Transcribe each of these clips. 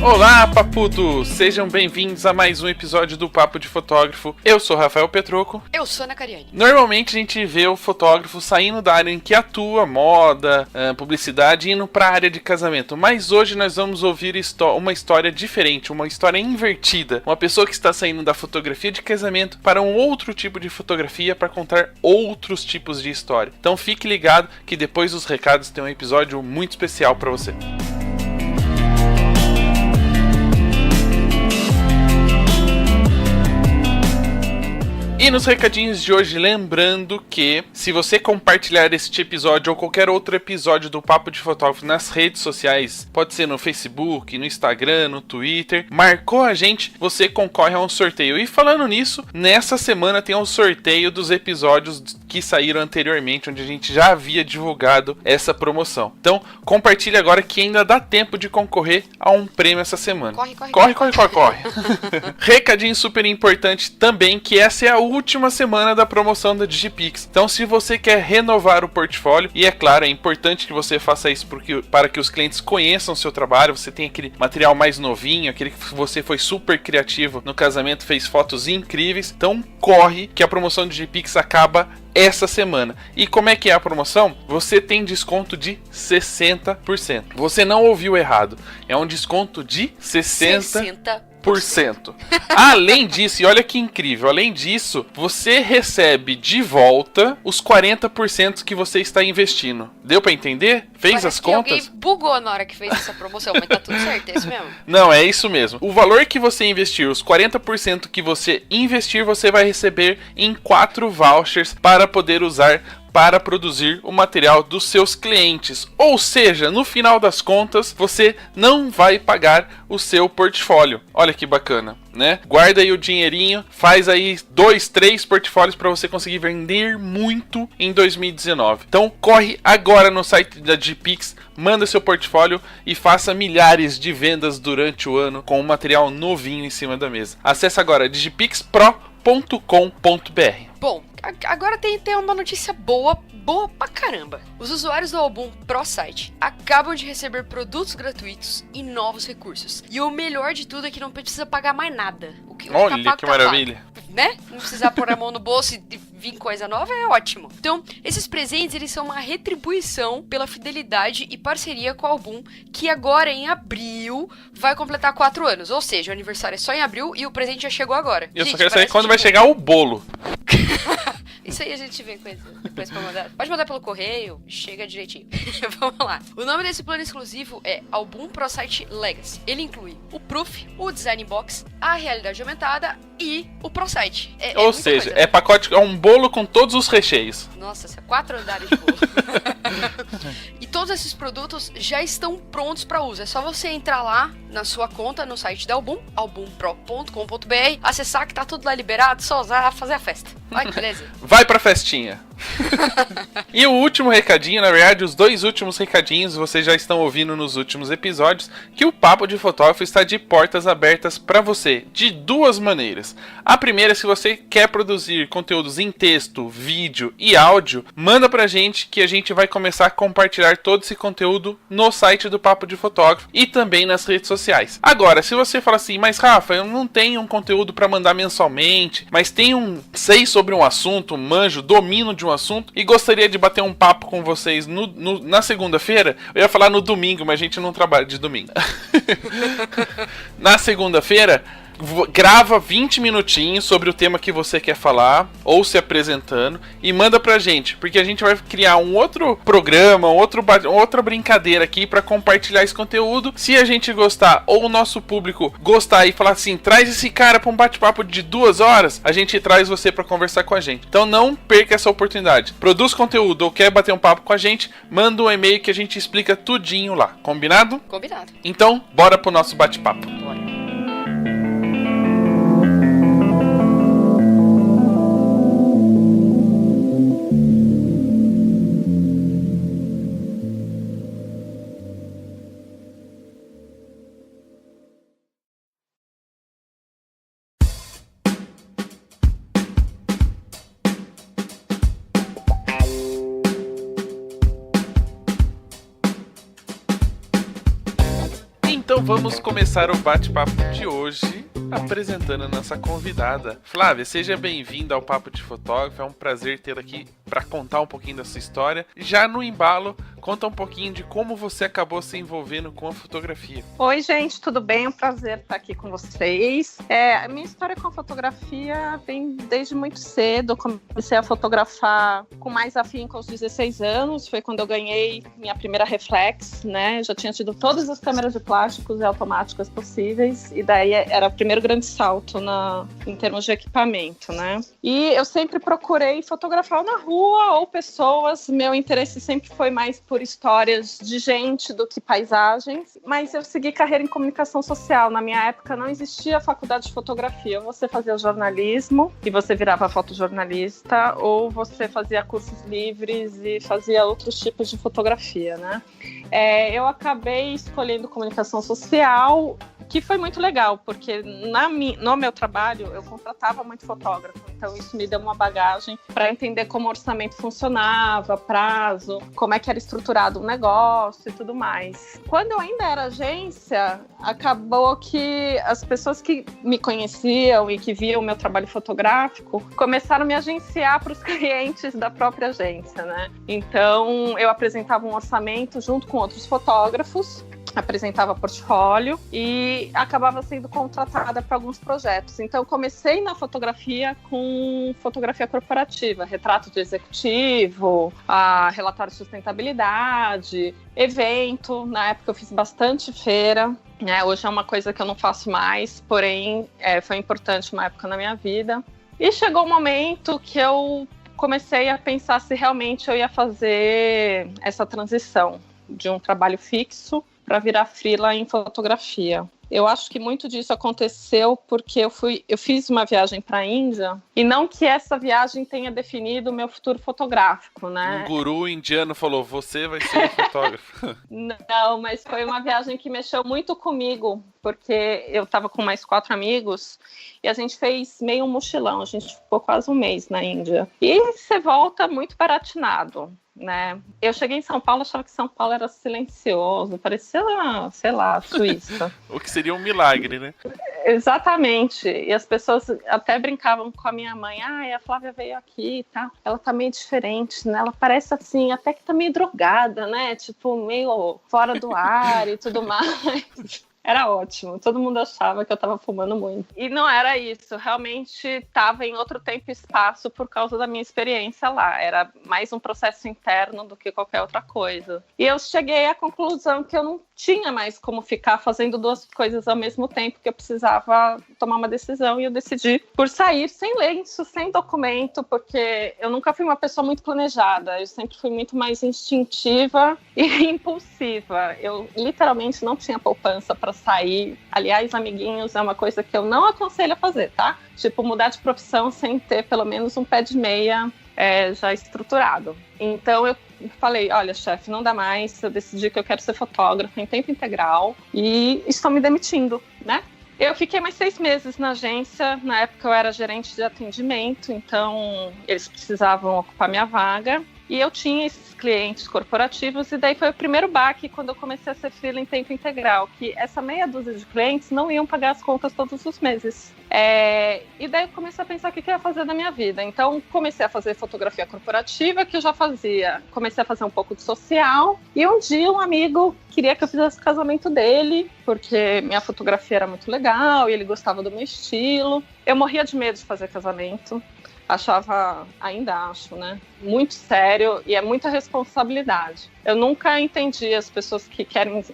Olá, papudos! Sejam bem-vindos a mais um episódio do Papo de Fotógrafo. Eu sou Rafael Petroco. Eu sou Ana Cariani. Normalmente a gente vê o fotógrafo saindo da área em que atua, moda, publicidade, indo para a área de casamento. Mas hoje nós vamos ouvir uma história diferente, uma história invertida. Uma pessoa que está saindo da fotografia de casamento para um outro tipo de fotografia para contar outros tipos de história. Então fique ligado que depois dos recados tem um episódio muito especial para você. E nos recadinhos de hoje, lembrando que se você compartilhar este episódio ou qualquer outro episódio do Papo de Fotógrafo nas redes sociais, pode ser no Facebook, no Instagram, no Twitter, marcou a gente, você concorre a um sorteio. E falando nisso, nessa semana tem um sorteio dos episódios que saíram anteriormente, onde a gente já havia divulgado essa promoção. Então, compartilhe agora que ainda dá tempo de concorrer a um prêmio essa semana. Corre. Recadinho super importante também, que essa é a última semana da promoção da Digipix. Então, se você quer renovar o portfólio, e é claro, é importante que você faça isso para que os clientes conheçam o seu trabalho, você tem aquele material mais novinho, aquele que você foi super criativo no casamento, fez fotos incríveis, então corre que a promoção da Digipix acaba essa semana. E como é que é a promoção? Você tem desconto de 60%. Você não ouviu errado. É um desconto de 60%. Além disso, e olha que incrível, além disso, você recebe de volta os 40% que você está investindo. Deu pra entender? Fez as contas? Alguém bugou na hora que fez essa promoção, mas tá tudo certo, é isso mesmo? Não, é isso mesmo. O valor que você investir, os 40% que você investir, você vai receber em 4 vouchers para poder usar para produzir o material dos seus clientes. Ou seja, no final das contas, você não vai pagar o seu portfólio. Olha que bacana, né? Guarda aí o dinheirinho, faz aí 2, 3 portfólios para você conseguir vender muito em 2019. Então, corre agora no site da Digipix, manda seu portfólio e faça milhares de vendas durante o ano com um material novinho em cima da mesa. Acesse agora digipixpro.com.br. Bom, agora tem uma notícia boa pra caramba. Os usuários do Album Pro Site acabam de receber produtos gratuitos e novos recursos. E o melhor de tudo é que não precisa pagar mais nada. Olha que maravilha. Né? Não precisar pôr a mão no bolso e vir coisa nova é ótimo. Então, esses presentes, eles são uma retribuição pela fidelidade e parceria com o Album, que agora em abril vai completar 4 anos. Ou seja, o aniversário é só em abril e o presente já chegou agora. Eu só quero saber quando vai chegar o bolo. Isso aí a gente vê depois pra mandar. Pode mandar pelo correio, chega direitinho. Vamos lá. O nome desse plano exclusivo é Album Pro Site Legacy. Ele inclui o Proof, o Design Box, a realidade aumentada e o Pro Site. Ou seja, coisa, pacote, é um bolo com todos os recheios. Nossa, 4 andares de bolo. E todos esses produtos já estão prontos para uso. É só você entrar lá na sua conta no site da Album, albumpro.com.br, acessar que tá tudo lá liberado, só usar, fazer a festa. Vai que beleza. Vai pra festinha. E o último recadinho, na verdade, os 2 últimos recadinhos vocês já estão ouvindo nos últimos episódios, que o Papo de Fotógrafo está de portas abertas para você, de 2 maneiras. A primeira, se você quer produzir conteúdos em texto, vídeo e áudio, manda pra gente que a gente vai começar a compartilhar todo esse conteúdo no site do Papo de Fotógrafo e também nas redes sociais. Agora, se você fala assim, mas Rafa, eu não tenho um conteúdo para mandar mensalmente, mas sei sobre um assunto, manjo, domino de um assunto e gostaria de bater um papo com vocês na segunda-feira. Eu ia falar no domingo, mas a gente não trabalha de domingo. Na segunda-feira, grava 20 minutinhos sobre o tema que você quer falar, ou se apresentando, e manda pra gente, porque a gente vai criar um outro programa, outra brincadeira aqui pra compartilhar esse conteúdo. Se a gente gostar, ou o nosso público gostar e falar assim, traz esse cara pra um bate-papo de 2 horas, a gente traz você pra conversar com a gente. Então não perca essa oportunidade. Produz conteúdo ou quer bater um papo com a gente, manda um e-mail que a gente explica tudinho lá. Combinado? Combinado. Então, bora pro nosso bate-papo. Bora. Então vamos começar o bate-papo de hoje apresentando a nossa convidada. Flávia, seja bem-vinda ao Papo de Fotógrafo, é um prazer tê-la aqui para contar um pouquinho da sua história. Já no embalo, conta um pouquinho de como você acabou se envolvendo com a fotografia. Oi, gente, tudo bem? É um prazer estar aqui com vocês. A minha história com a fotografia vem desde muito cedo. Eu comecei a fotografar com mais afinco aos 16 anos. Foi quando eu ganhei minha primeira reflex, né? Já tinha tido todas as câmeras de plásticos e automáticas possíveis. E daí era o primeiro grande salto em termos de equipamento, né? E eu sempre procurei fotografar na rua ou pessoas. Meu interesse sempre foi mais por histórias de gente do que paisagens, mas eu segui carreira em comunicação social. Na minha época não existia faculdade de fotografia. Você fazia jornalismo e você virava fotojornalista, ou você fazia cursos livres e fazia outros tipos de fotografia, né? Eu acabei escolhendo comunicação social, que foi muito legal, porque no meu trabalho eu contratava muito fotógrafo, então isso me deu uma bagagem para entender como o orçamento funcionava, prazo, como é que era estruturado o negócio e tudo mais. Quando eu ainda era agência, acabou que as pessoas que me conheciam e que viam o meu trabalho fotográfico começaram a me agenciar para os clientes da própria agência, né? Então eu apresentava um orçamento junto com outros fotógrafos, apresentava portfólio e acabava sendo contratada para alguns projetos. Então, comecei na fotografia com fotografia corporativa, retrato de executivo, relatório de sustentabilidade, evento. Na época eu fiz bastante feira, né? Hoje é uma coisa que eu não faço mais, porém foi importante uma época na minha vida. E chegou um momento que eu comecei a pensar se realmente eu ia fazer essa transição de um trabalho fixo para virar freela em fotografia. Eu acho que muito disso aconteceu porque eu fiz uma viagem para a Índia, e não que essa viagem tenha definido o meu futuro fotográfico, né? Um guru indiano falou, você vai ser fotógrafo. Não, mas foi uma viagem que mexeu muito comigo, porque eu estava com mais 4 amigos e a gente fez meio um mochilão, a gente ficou quase um mês na Índia. E você volta muito baratinado, né? Eu cheguei em São Paulo, achava que São Paulo era silencioso, parecia, sei lá, Suíça. O que seria um milagre, né? Exatamente. E as pessoas até brincavam com a minha mãe, a Flávia veio aqui e tal, ela tá meio diferente, né? Ela parece assim, até que tá meio drogada, né? Tipo, meio fora do ar e tudo mais. Era ótimo, todo mundo achava que eu estava fumando muito. E não era isso, realmente estava em outro tempo e espaço por causa da minha experiência lá. Era mais um processo interno do que qualquer outra coisa. E eu cheguei à conclusão que eu não tinha mais como ficar fazendo 2 coisas ao mesmo tempo, que eu precisava tomar uma decisão, e eu decidi por sair sem lenço, sem documento, porque eu nunca fui uma pessoa muito planejada, eu sempre fui muito mais instintiva e impulsiva. Eu literalmente não tinha poupança para sair. Aliás, amiguinhos, é uma coisa que eu não aconselho a fazer, tá? Tipo, mudar de profissão sem ter pelo menos um pé de meia já estruturado. Então eu falei, olha, chefe, não dá mais, eu decidi que eu quero ser fotógrafa em tempo integral e estou me demitindo, né? Eu fiquei mais 6 meses na agência. Na época eu era gerente de atendimento, então eles precisavam ocupar minha vaga. E eu tinha esses clientes corporativos, e daí foi o primeiro baque quando eu comecei a ser freela em tempo integral, que essa meia dúzia de clientes não iam pagar as contas todos os meses. E daí eu comecei a pensar o que eu ia fazer da minha vida. Então comecei a fazer fotografia corporativa, que eu já fazia. Comecei a fazer um pouco de social, e um dia um amigo queria que eu fizesse o casamento dele, porque minha fotografia era muito legal e ele gostava do meu estilo. Eu morria de medo de fazer casamento. Achava, ainda acho, né? Muito sério, e é muita responsabilidade. Eu nunca entendi as pessoas que querem,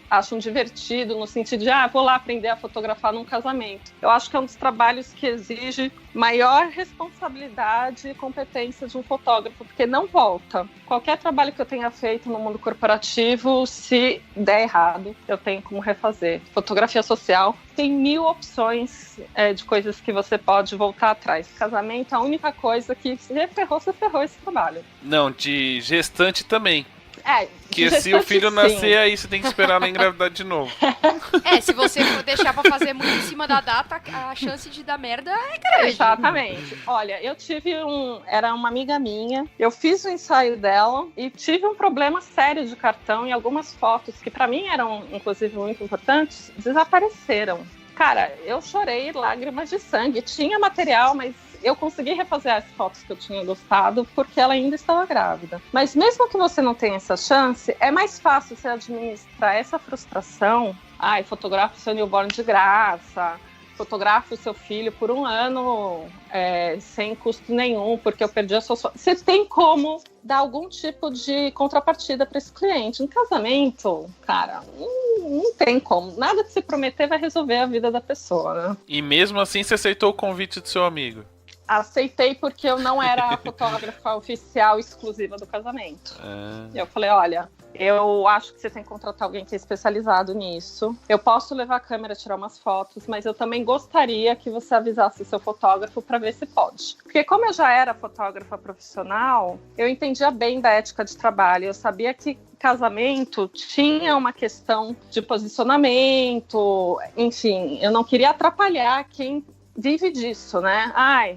acham divertido no sentido de, vou lá aprender a fotografar num casamento. Eu acho que é um dos trabalhos que exige maior responsabilidade e competência de um fotógrafo, porque não volta. Qualquer trabalho que eu tenha feito no mundo corporativo, se der errado, eu tenho como refazer. Fotografia social tem 1000 opções de coisas que você pode voltar atrás. Casamento, a única coisa que se ferrou esse trabalho. Não, de gestante também. Que se o filho nascer, aí você tem que esperar ela engravidar de novo. Se você for deixar pra fazer muito em cima da data, a chance de dar merda é grande. Exatamente. Olha, eu tive era uma amiga minha, eu fiz o ensaio dela e tive um problema sério de cartão e algumas fotos que pra mim eram, inclusive, muito importantes, desapareceram. Cara, eu chorei lágrimas de sangue. Tinha material, mas eu consegui refazer as fotos que eu tinha gostado porque ela ainda estava grávida. Mas mesmo que você não tenha essa chance, é mais fácil você administrar essa frustração. Fotografa o seu newborn de graça, fotografa o seu filho por 1 ano sem custo nenhum, porque eu perdi a sua... Você tem como dar algum tipo de contrapartida para esse cliente. No casamento, cara, não tem como. Nada que se prometer vai resolver a vida da pessoa, né? E mesmo assim você aceitou o convite do seu amigo? Aceitei porque eu não era a fotógrafa oficial exclusiva do casamento. Eu falei, olha, eu acho que você tem que contratar alguém que é especializado nisso. Eu posso levar a câmera e tirar umas fotos, mas eu também gostaria que você avisasse seu fotógrafo para ver se pode. Porque como eu já era fotógrafa profissional, eu entendia bem da ética de trabalho. Eu sabia que casamento tinha uma questão de posicionamento, enfim, eu não queria atrapalhar quem vive disso, né?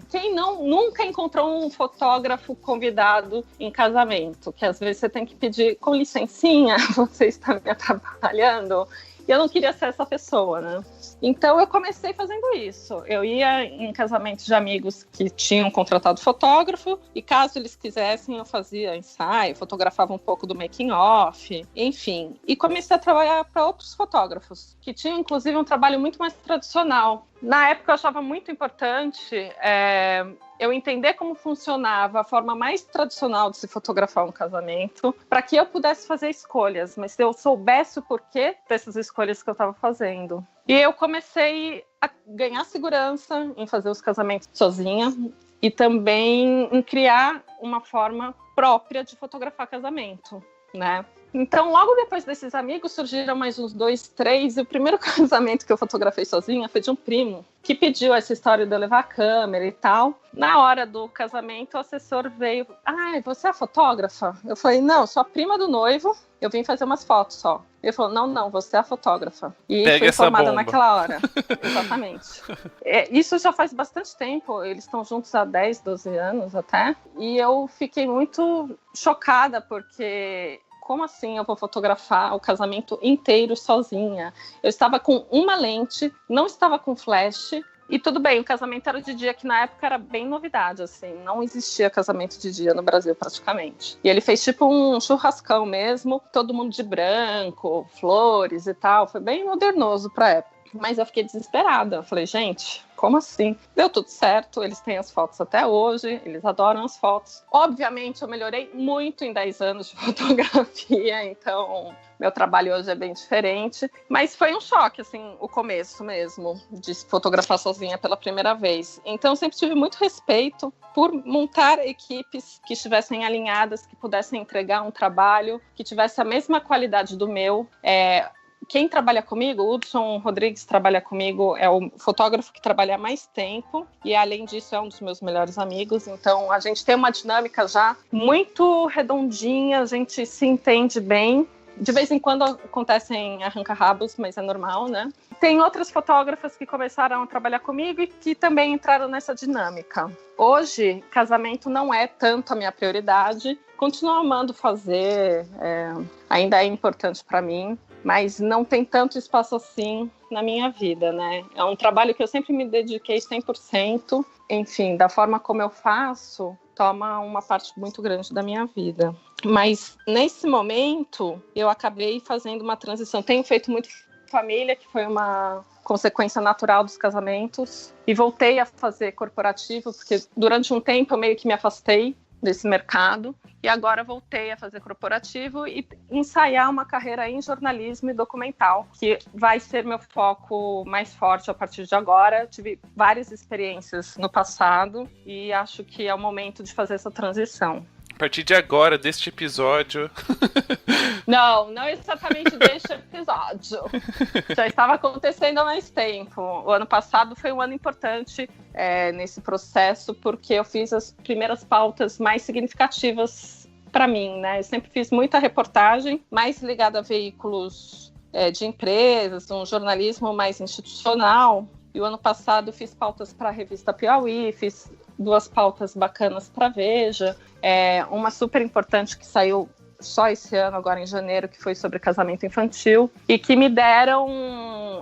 Quem nunca encontrou um fotógrafo convidado em casamento? Que às vezes você tem que pedir, com licencinha, você está me atrapalhando. E eu não queria ser essa pessoa, né? Então eu comecei fazendo isso. Eu ia em casamentos de amigos que tinham contratado fotógrafo e caso eles quisessem eu fazia ensaio, fotografava um pouco do making off, enfim. E comecei a trabalhar para outros fotógrafos que tinham inclusive um trabalho muito mais tradicional. Na época eu achava muito importante eu entender como funcionava a forma mais tradicional de se fotografar um casamento, para que eu pudesse fazer escolhas, mas eu soubesse o porquê dessas escolhas que eu estava fazendo. E eu comecei a ganhar segurança em fazer os casamentos sozinha e também em criar uma forma própria de fotografar casamento, né? Então, logo depois desses amigos, surgiram mais uns 2, 3, e o primeiro casamento que eu fotografei sozinha foi de um primo, que pediu essa história de eu levar a câmera e tal. Na hora do casamento, o assessor veio, você é a fotógrafa? Eu falei, não, sou a prima do noivo, eu vim fazer umas fotos só. Ele falou, não, você é a fotógrafa. E pega fui informada bomba naquela hora. Exatamente. Isso já faz bastante tempo, eles estão juntos há 10, 12 anos até, e eu fiquei muito chocada, porque... Como assim eu vou fotografar o casamento inteiro sozinha? Eu estava com uma lente, não estava com flash. E tudo bem, o casamento era de dia, que na época era bem novidade, assim. Não existia casamento de dia no Brasil, praticamente. E ele fez tipo um churrascão mesmo, todo mundo de branco, flores e tal. Foi bem modernoso pra época. Mas eu fiquei desesperada. Eu falei, gente, como assim? Deu tudo certo, eles têm as fotos até hoje, eles adoram as fotos. Obviamente, eu melhorei muito em 10 anos de fotografia, então meu trabalho hoje é bem diferente. Mas foi um choque, assim, o começo mesmo, de fotografar sozinha pela primeira vez. Então, eu sempre tive muito respeito por montar equipes que estivessem alinhadas, que pudessem entregar um trabalho, que tivesse a mesma qualidade do meu. Quem trabalha comigo, o Hudson Rodrigues trabalha comigo, é o fotógrafo que trabalha há mais tempo e, além disso, é um dos meus melhores amigos. Então, a gente tem uma dinâmica já muito redondinha, a gente se entende bem. De vez em quando acontecem arranca-rabos, mas é normal, né? Tem outras fotógrafas que começaram a trabalhar comigo e que também entraram nessa dinâmica. Hoje, casamento não é tanto a minha prioridade. Continuo amando fazer, ainda é importante para mim. Mas não tem tanto espaço assim na minha vida, né? É um trabalho que eu sempre me dediquei 100%. Enfim, da forma como eu faço, toma uma parte muito grande da minha vida. Mas, nesse momento, eu acabei fazendo uma transição. Tenho feito muito família, que foi uma consequência natural dos casamentos. E voltei a fazer corporativo, porque durante um tempo eu meio que me afastei desse mercado. E agora voltei a fazer corporativo e ensaiar uma carreira em jornalismo e documental, que vai ser meu foco mais forte a partir de agora. Eu tive várias experiências no passado e acho que é o momento de fazer essa transição. A partir de agora, deste episódio... Não exatamente deste episódio. Já estava acontecendo há mais tempo. O ano passado foi um ano importante nesse processo, porque eu fiz as primeiras pautas mais significativas para mim, né? Eu sempre fiz muita reportagem, mais ligada a veículos de empresas, um jornalismo mais institucional. E o ano passado fiz pautas para a revista Piauí, fiz 2 pautas bacanas para Veja, uma super importante que saiu só esse ano, agora em janeiro, que foi sobre casamento infantil, e que me deram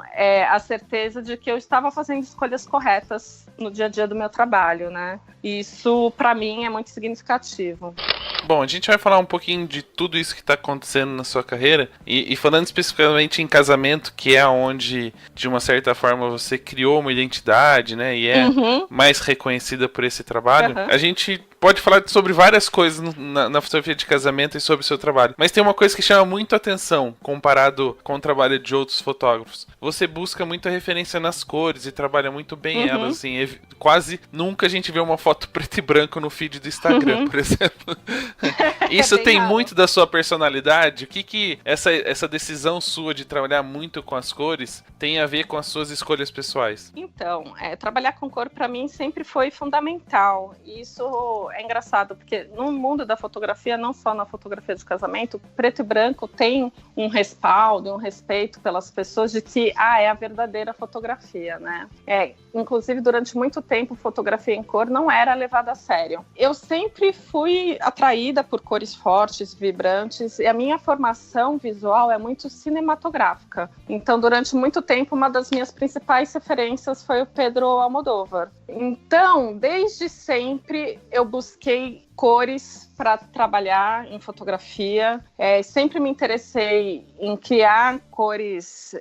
a certeza de que eu estava fazendo escolhas corretas no dia a dia do meu trabalho, né? E isso, para mim, é muito significativo. Bom, a gente vai falar um pouquinho de tudo isso que está acontecendo na sua carreira e falando especificamente em casamento, que é onde, de uma certa forma, você criou uma identidade, né? E é mais reconhecida por esse trabalho. A gente pode falar sobre várias coisas na fotografia de casamento e sobre o seu trabalho. Mas tem uma coisa que chama muito atenção comparado com o trabalho de outros fotógrafos. Você busca muita referência nas cores e trabalha muito bem elas, assim. Quase nunca a gente vê uma foto preto e branco no feed do Instagram, por exemplo. Isso tem muito da sua personalidade? O que essa decisão sua de trabalhar muito com as cores tem a ver com as suas escolhas pessoais? Então, trabalhar com cor para mim sempre foi fundamental. E isso é engraçado, porque no mundo da fotografia, não só na fotografia de casamento, preto e branco tem um respaldo, um respeito pelas pessoas de que é a verdadeira fotografia, né? Inclusive, durante muito tempo, fotografia em cor não era levada a sério. Eu sempre fui atraída por cores fortes, vibrantes, e a minha formação visual é muito cinematográfica. Então, durante muito tempo, uma das minhas principais referências foi o Pedro Almodóvar. Então, desde sempre, eu busquei cores para trabalhar em fotografia. Sempre me interessei em criar cores,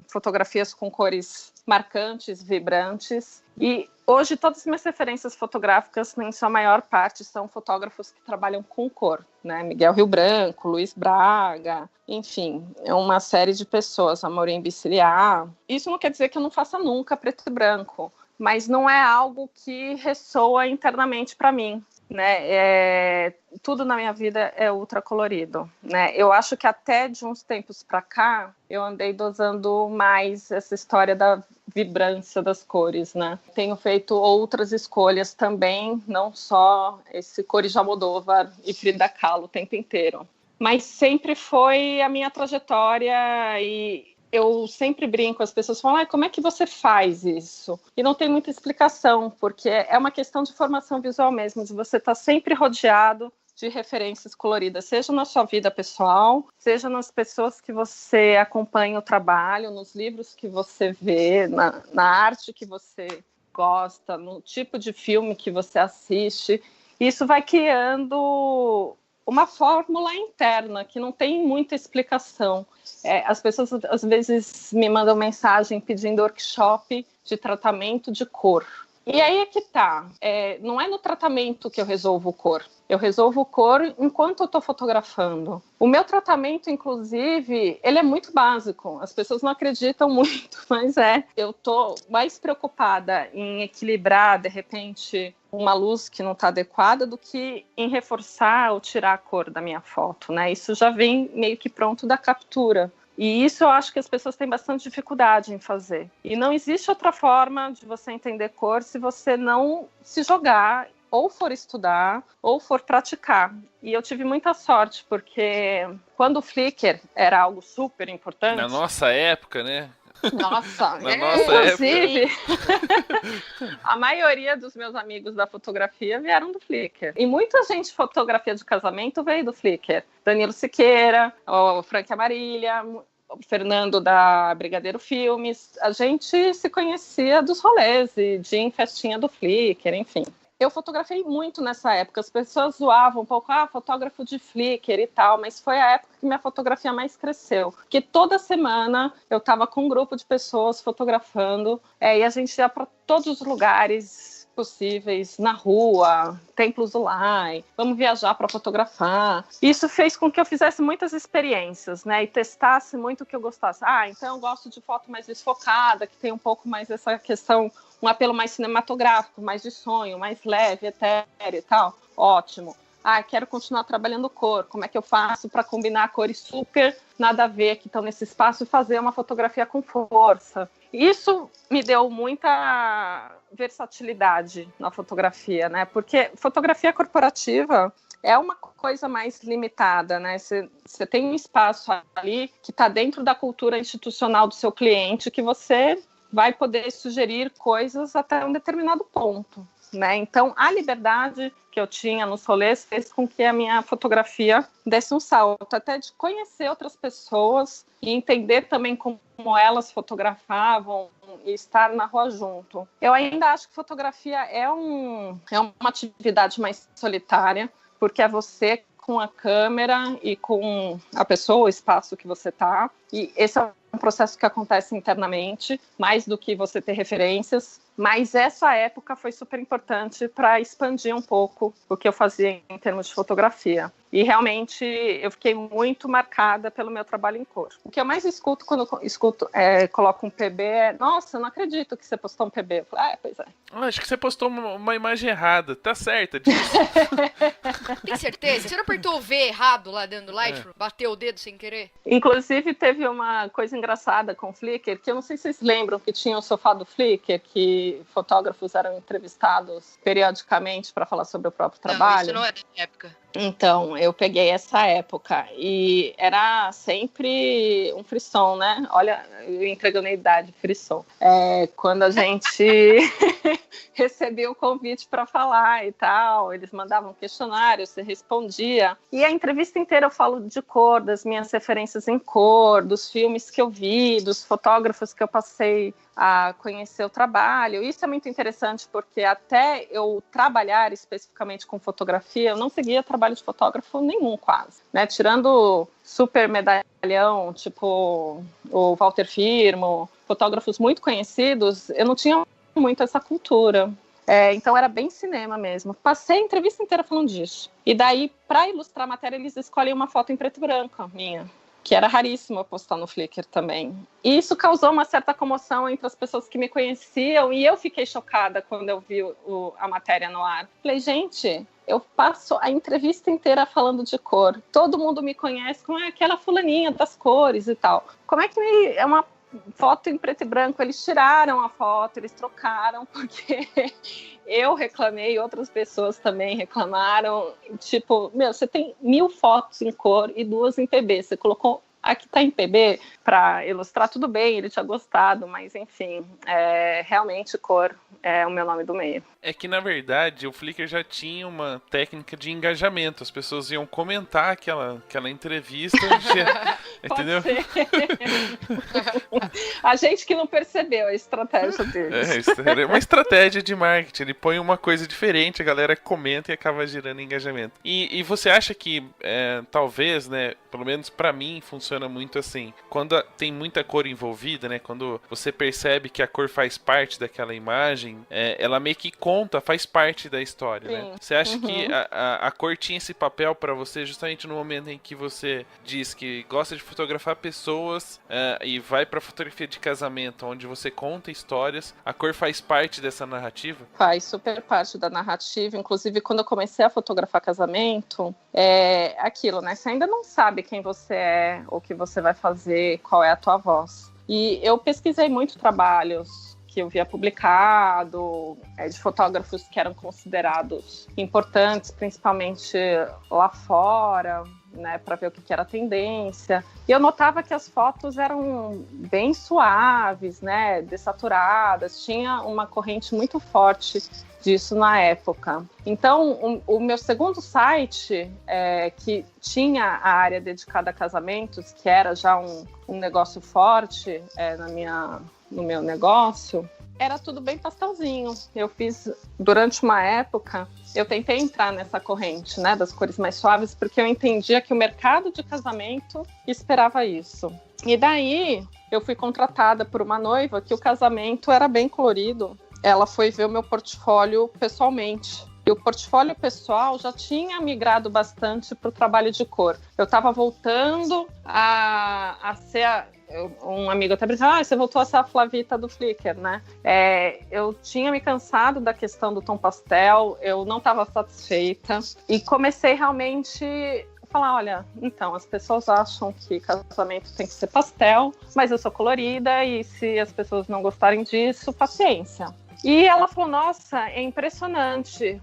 fotografias com cores marcantes, vibrantes. E hoje todas as minhas referências fotográficas, em sua maior parte, são fotógrafos que trabalham com cor, né? Miguel Rio Branco, Luiz Braga, enfim, é uma série de pessoas, Amorim Biciliar. Isso não quer dizer que eu não faça nunca preto e branco, mas não é algo que ressoa internamente para mim, né? Tudo na minha vida é ultra colorido, né? Eu acho que até de uns tempos para cá eu andei dosando mais essa história da vibrância das cores, né? Tenho feito outras escolhas também, não só esse cores de Almodóvar e Frida Kahlo o tempo inteiro, mas sempre foi a minha trajetória. E eu sempre brinco, as pessoas falam, como é que você faz isso? E não tem muita explicação, porque é uma questão de formação visual mesmo, de você estar sempre rodeado de referências coloridas, seja na sua vida pessoal, seja nas pessoas que você acompanha o trabalho, nos livros que você vê, na arte que você gosta, no tipo de filme que você assiste. Isso vai criando uma fórmula interna que não tem muita explicação. As pessoas às vezes me mandam mensagem pedindo workshop de tratamento de cor. E aí é que tá. Não é no tratamento que eu resolvo cor. Eu resolvo cor enquanto eu estou fotografando. O meu tratamento, inclusive, ele é muito básico. As pessoas não acreditam muito, mas eu estou mais preocupada em equilibrar, de repente, uma luz que não está adequada do que em reforçar ou tirar a cor da minha foto, né? Isso já vem meio que pronto da captura. E isso eu acho que as pessoas têm bastante dificuldade em fazer. E não existe outra forma de você entender cor se você não se jogar, ou for estudar, ou for praticar. E eu tive muita sorte, porque quando o Flickr era algo super importante... Na nossa época, né? Nossa, na nossa inclusive, época. A maioria dos meus amigos da fotografia vieram do Flickr. E muita gente de fotografia de casamento veio do Flickr. Danilo Siqueira, o Frank Amarília, o Fernando da Brigadeiro Filmes. A gente se conhecia dos rolês e de festinha do Flickr, enfim. Eu fotografei muito nessa época, as pessoas zoavam um pouco, fotógrafo de Flickr e tal, mas foi a época que minha fotografia mais cresceu, porque toda semana eu estava com um grupo de pessoas fotografando, e a gente ia para todos os lugares possíveis, na rua, templos do Lai, vamos viajar para fotografar. Isso fez com que eu fizesse muitas experiências, né, e testasse muito o que eu gostasse. Então eu gosto de foto mais desfocada, que tem um pouco mais essa questão, um apelo mais cinematográfico, mais de sonho, mais leve, etéreo e tal. Ótimo. Quero continuar trabalhando cor. Como é que eu faço para combinar cores super nada a ver que estão nesse espaço e fazer uma fotografia com força? Isso me deu muita versatilidade na fotografia, né? Porque fotografia corporativa é uma coisa mais limitada, né? Você tem um espaço ali que está dentro da cultura institucional do seu cliente, que você vai poder sugerir coisas até um determinado ponto, né? Então, a liberdade que eu tinha nos rolês fez com que a minha fotografia desse um salto, até de conhecer outras pessoas e entender também como elas fotografavam e estar na rua junto. Eu ainda acho que fotografia é uma atividade mais solitária, porque é você com a câmera e com a pessoa, o espaço que você está. E esse é um processo que acontece internamente, mais do que você ter referências. Mas essa época foi super importante para expandir um pouco o que eu fazia em termos de fotografia. E realmente eu fiquei muito marcada pelo meu trabalho em cor. O que eu mais escuto quando eu coloco um PB é: nossa, eu não acredito que você postou um PB. Eu falo, pois é. Acho que você postou uma imagem errada. Tá certa disso. Tem certeza? Você não apertou o V errado lá dentro do Lightroom? Bateu o dedo sem querer? Inclusive teve uma coisa engraçada com o Flickr, que eu não sei se vocês lembram que tinha o sofá do Flickr, que fotógrafos eram entrevistados periodicamente para falar sobre o próprio trabalho. Não, isso não é da minha época. Então, eu peguei essa época e era sempre um frisson, né? Olha, eu entregando a idade, frisson. Quando a gente recebia o convite para falar e tal, eles mandavam questionário, você respondia. E a entrevista inteira eu falo de cor, das minhas referências em cor, dos filmes que eu vi, dos fotógrafos que eu passei a conhecer o trabalho. Isso é muito interessante porque até eu trabalhar especificamente com fotografia, eu não seguia trabalho de fotógrafo nenhum quase, né? Tirando super medalhão, tipo o Walter Firmo, fotógrafos muito conhecidos, eu não tinha muito essa cultura. Então era bem cinema mesmo. Passei a entrevista inteira falando disso. E daí, para ilustrar a matéria, eles escolhem uma foto em preto e branco minha, que era raríssimo eu postar no Flickr também. E isso causou uma certa comoção entre as pessoas que me conheciam, e eu fiquei chocada quando eu vi a matéria no ar. Falei, gente, eu passo a entrevista inteira falando de cor. Todo mundo me conhece como aquela fulaninha das cores e tal. Como é que é uma foto em preto e branco? Eles tiraram a foto, eles trocaram, porque eu reclamei, outras pessoas também reclamaram. Tipo, você tem 1000 fotos em cor e 2 em PB. Você colocou aqui tá em PB para ilustrar, tudo bem, ele tinha gostado, mas enfim, realmente cor é o meu nome do meio. É que, na verdade, o Flickr já tinha uma técnica de engajamento. As pessoas iam comentar aquela entrevista. Entendeu? A gente que não percebeu a estratégia deles. É uma estratégia de marketing. Ele põe uma coisa diferente, a galera comenta e acaba gerando engajamento. E você acha que, talvez, né, pelo menos pra mim, funciona muito assim. Quando tem muita cor envolvida, né, quando você percebe que a cor faz parte daquela imagem, ela meio que conta, faz parte da história, né? Você acha que a cor tinha esse papel pra você justamente no momento em que você diz que gosta de fotografar pessoas e vai pra fotografia de casamento, onde você conta histórias, a cor faz parte dessa narrativa? Faz super parte da narrativa. Inclusive, quando eu comecei a fotografar casamento, aquilo, né? Você ainda não sabe quem você é, o que você vai fazer, qual é a tua voz. E eu pesquisei muito trabalhos que eu via publicado, de fotógrafos que eram considerados importantes, principalmente lá fora, né, para ver o que era a tendência. E eu notava que as fotos eram bem suaves, né, dessaturadas, tinha uma corrente muito forte disso na época. Então, o meu segundo site, que tinha a área dedicada a casamentos, que era já um negócio forte no meu negócio, era tudo bem pastelzinho. Eu fiz, durante uma época, eu tentei entrar nessa corrente, né, das cores mais suaves, porque eu entendia que o mercado de casamento esperava isso. E daí, eu fui contratada por uma noiva que o casamento era bem colorido. Ela foi ver o meu portfólio pessoalmente. E o portfólio pessoal já tinha migrado bastante para o trabalho de cor. Eu estava voltando a ser... um amigo até brincava, você voltou a ser a Flavita do Flickr, né? Eu tinha me cansado da questão do tom pastel, eu não estava satisfeita. E comecei realmente a falar, olha, então, as pessoas acham que casamento tem que ser pastel, mas eu sou colorida e se as pessoas não gostarem disso, paciência. E ela falou, nossa, é impressionante,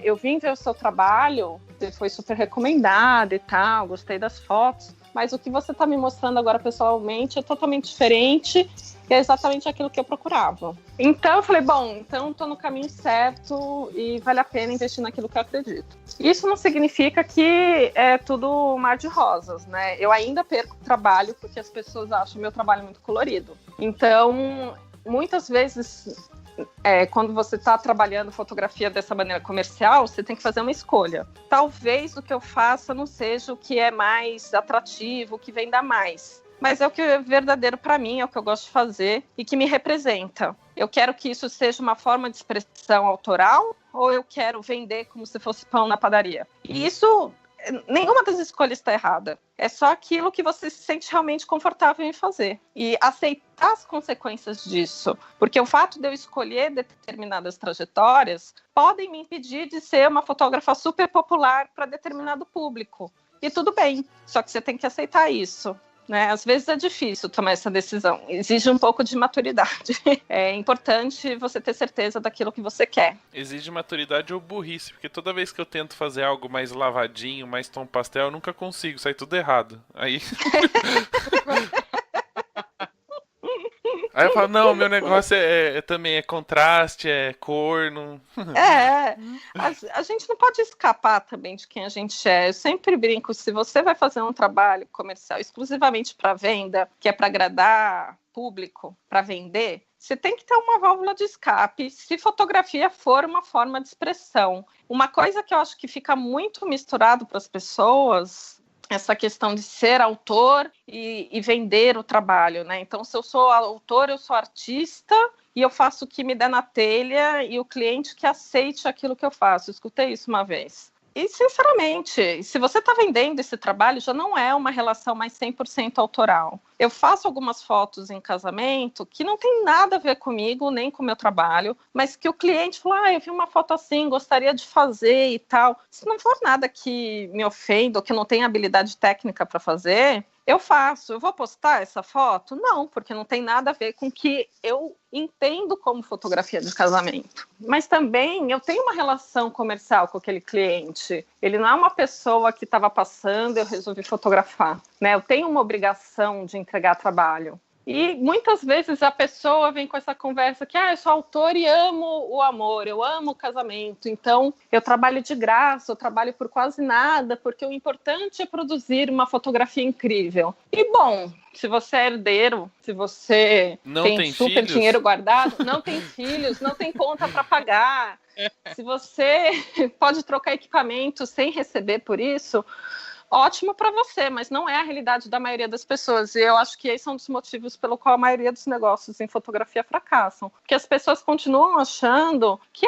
eu vim ver o seu trabalho, você foi super recomendada e tal, gostei das fotos, mas o que você está me mostrando agora pessoalmente é totalmente diferente, e é exatamente aquilo que eu procurava. Então eu falei, bom, então estou no caminho certo e vale a pena investir naquilo que eu acredito. Isso não significa que é tudo mar de rosas, né? Eu ainda perco trabalho porque as pessoas acham meu trabalho muito colorido. Então, muitas vezes, quando você está trabalhando fotografia dessa maneira comercial, você tem que fazer uma escolha. Talvez o que eu faça não seja o que é mais atrativo, o que venda mais. Mas é o que é verdadeiro para mim, é o que eu gosto de fazer e que me representa. Eu quero que isso seja uma forma de expressão autoral ou eu quero vender como se fosse pão na padaria? E isso, nenhuma das escolhas está errada. É só aquilo que você se sente realmente confortável em fazer. E aceitar as consequências disso. Porque o fato de eu escolher determinadas trajetórias podem me impedir de ser uma fotógrafa super popular para determinado público. E tudo bem, só que você tem que aceitar isso. Né? Às vezes é difícil tomar essa decisão, exige um pouco de maturidade. É importante você ter certeza daquilo que você quer. Exige maturidade ou burrice, porque toda vez que eu tento fazer algo mais lavadinho, mais tom pastel, eu nunca consigo, sai tudo errado. Aí eu falo, não, meu negócio também é contraste, é cor, não... A gente não pode escapar também de quem a gente é. Eu sempre brinco, se você vai fazer um trabalho comercial exclusivamente para venda, que é para agradar público, para vender, você tem que ter uma válvula de escape, se fotografia for uma forma de expressão. Uma coisa que eu acho que fica muito misturado para as pessoas, essa questão de ser autor e vender o trabalho, né? Então, se eu sou autor, eu sou artista e eu faço o que me der na telha e o cliente que aceite aquilo que eu faço. Eu escutei isso uma vez. E, sinceramente, se você está vendendo esse trabalho, já não é uma relação mais 100% autoral. Eu faço algumas fotos em casamento que não tem nada a ver comigo, nem com o meu trabalho, mas que o cliente fala, eu vi uma foto assim, gostaria de fazer e tal. Se não for nada que me ofenda ou que não tenha habilidade técnica para fazer, eu faço. Eu vou postar essa foto? Não, porque não tem nada a ver com o que eu entendo como fotografia de casamento. Mas também eu tenho uma relação comercial com aquele cliente. Ele não é uma pessoa que estava passando e eu resolvi fotografar, né? Eu tenho uma obrigação de entregar trabalho. E muitas vezes a pessoa vem com essa conversa que eu sou autor e amo o amor, eu amo o casamento, então eu trabalho de graça, eu trabalho por quase nada, porque o importante é produzir uma fotografia incrível. E bom, se você é herdeiro, se você tem super filhos, dinheiro guardado, não tem filhos, não tem conta para pagar, se você pode trocar equipamento sem receber por isso, ótimo para você, mas não é a realidade da maioria das pessoas. E eu acho que esse é um dos motivos pelo qual a maioria dos negócios em fotografia fracassam. Porque as pessoas continuam achando que,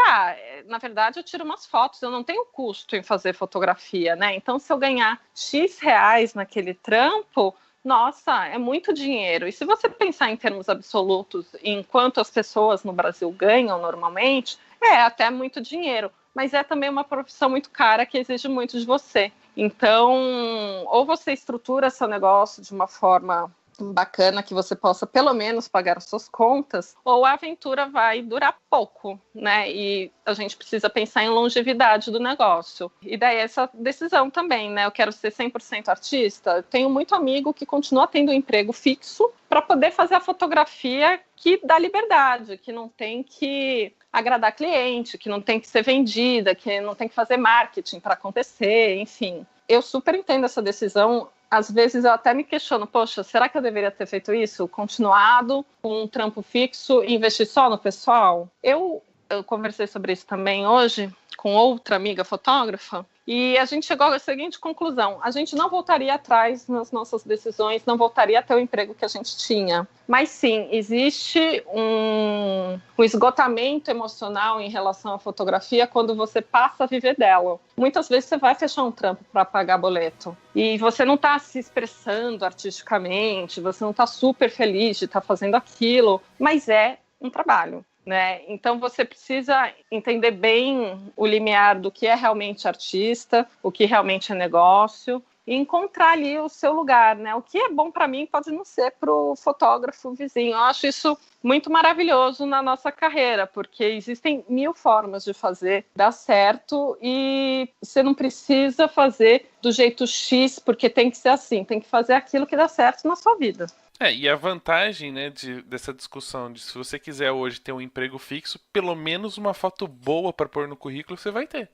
na verdade, eu tiro umas fotos, eu não tenho custo em fazer fotografia, né? Então, se eu ganhar X reais naquele trampo, nossa, é muito dinheiro. E se você pensar em termos absolutos, em quanto as pessoas no Brasil ganham normalmente, é até muito dinheiro. Mas é também uma profissão muito cara que exige muito de você. Então, ou você estrutura seu negócio de uma forma bacana que você possa pelo menos pagar as suas contas, ou a aventura vai durar pouco, né? E a gente precisa pensar em longevidade do negócio. E daí essa decisão também, né? Eu quero ser 100% artista. Eu tenho muito amigo que continua tendo um emprego fixo para poder fazer a fotografia que dá liberdade, que não tem que agradar cliente, que não tem que ser vendida, que não tem que fazer marketing para acontecer, enfim. Eu super entendo essa decisão. Às vezes eu até me questiono, poxa, será que eu deveria ter feito isso? Continuado com um trampo fixo e investir só no pessoal? Eu conversei sobre isso também hoje com outra amiga fotógrafa e a gente chegou à seguinte conclusão: a gente não voltaria atrás nas nossas decisões, não voltaria a ter o emprego que a gente tinha. Mas sim, existe um esgotamento emocional em relação à fotografia quando você passa a viver dela. Muitas vezes você vai fechar um trampo para pagar boleto e você não está se expressando artisticamente, você não está super feliz de estar fazendo aquilo, mas é um trabalho. Né? Então você precisa entender bem o limiar do que é realmente artista, o que realmente é negócio e encontrar ali o seu lugar, né? O que é bom para mim pode não ser para o fotógrafo vizinho. Eu acho isso muito maravilhoso na nossa carreira, porque existem 1000 formas de fazer dar certo e você não precisa fazer do jeito X, porque tem que ser assim, tem que fazer aquilo que dá certo na sua vida. E a vantagem, né, dessa discussão de se você quiser hoje ter um emprego fixo, pelo menos uma foto boa para pôr no currículo você vai ter.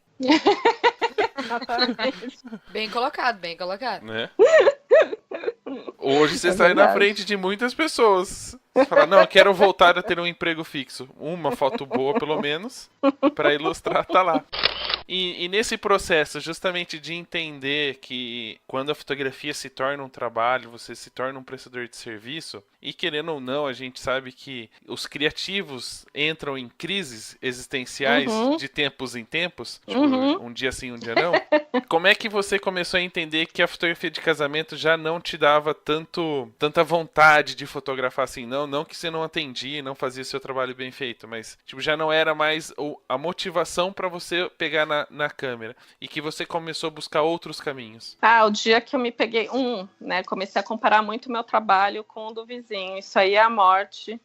Bem colocado, bem colocado. Né? Hoje você sai na frente de muitas pessoas. Você fala, não, eu quero voltar a ter um emprego fixo. Uma foto boa, pelo menos, para ilustrar, tá lá. E nesse processo, justamente de entender que quando a fotografia se torna um trabalho, você se torna um prestador de serviço, e querendo ou não, a gente sabe que os criativos entram em crises existenciais de tempos em tempos, tipo, um dia sim, um dia não. Como é que você começou a entender que a fotografia de casamento já não te dava tanta vontade de fotografar assim? Não que você não atendia, não fazia seu trabalho bem feito, mas tipo, já não era mais a motivação para você pegar na câmera, e que você começou a buscar outros caminhos? O dia que eu me peguei, comecei a comparar muito o meu trabalho com o do vizinho. Isso aí é a morte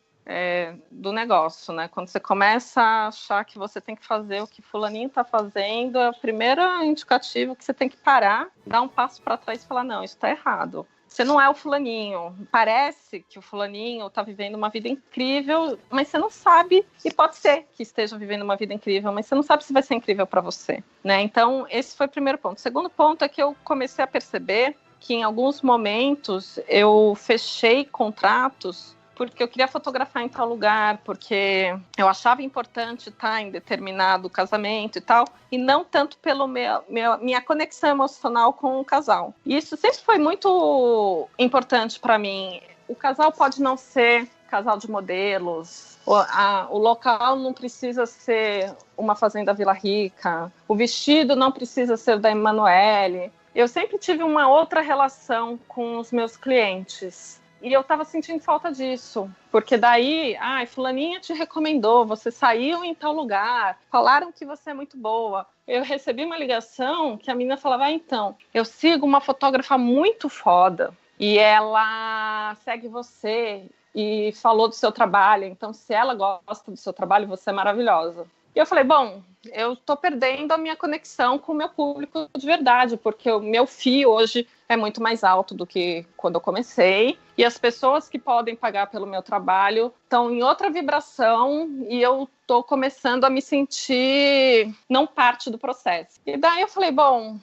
do negócio, né? Quando você começa a achar que você tem que fazer o que fulaninho tá fazendo, é o primeiro indicativo que você tem que parar, dar um passo para trás e falar, não, isso tá errado. Você não é o fulaninho. Parece que o fulaninho está vivendo uma vida incrível, mas você não sabe, e pode ser que esteja vivendo uma vida incrível, mas você não sabe se vai ser incrível para você, né? Então, esse foi o primeiro ponto. O segundo ponto é que eu comecei a perceber que em alguns momentos eu fechei contratos porque eu queria fotografar em tal lugar, porque eu achava importante estar em determinado casamento e tal, e não tanto pela minha conexão emocional com o casal. E isso sempre foi muito importante para mim. O casal pode não ser casal de modelos, o local não precisa ser uma fazenda Vila Rica, o vestido não precisa ser da Emanuele. Eu sempre tive uma outra relação com os meus clientes. E eu estava sentindo falta disso, porque daí, fulaninha te recomendou, você saiu em tal lugar, falaram que você é muito boa. Eu recebi uma ligação que a menina falava, então, eu sigo uma fotógrafa muito foda, e ela segue você, e falou do seu trabalho, então se ela gosta do seu trabalho, você é maravilhosa. E eu falei, bom, eu estou perdendo a minha conexão com o meu público de verdade, porque o meu fio hoje é muito mais alto do que quando eu comecei, e as pessoas que podem pagar pelo meu trabalho estão em outra vibração, e eu estou começando a me sentir não parte do processo. E daí eu falei, bom,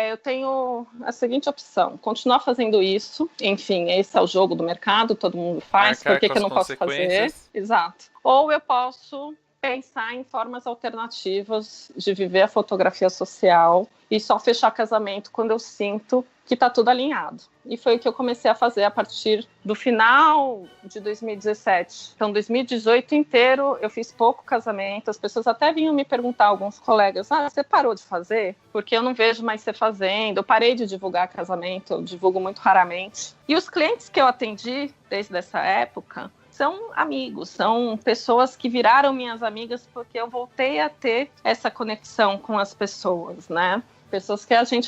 eu tenho a seguinte opção, continuar fazendo isso, enfim, esse é o jogo do mercado, todo mundo faz, por que eu não posso fazer? Exato. Ou eu posso pensar em formas alternativas de viver a fotografia social e só fechar casamento quando eu sinto que está tudo alinhado. E foi o que eu comecei a fazer a partir do final de 2017. Então, 2018 inteiro, eu fiz pouco casamento. As pessoas até vinham me perguntar, alguns colegas, você parou de fazer? Porque eu não vejo mais você fazendo. Eu parei de divulgar casamento, eu divulgo muito raramente. E os clientes que eu atendi desde essa época são amigos, são pessoas que viraram minhas amigas porque eu voltei a ter essa conexão com as pessoas, né? Pessoas que a gente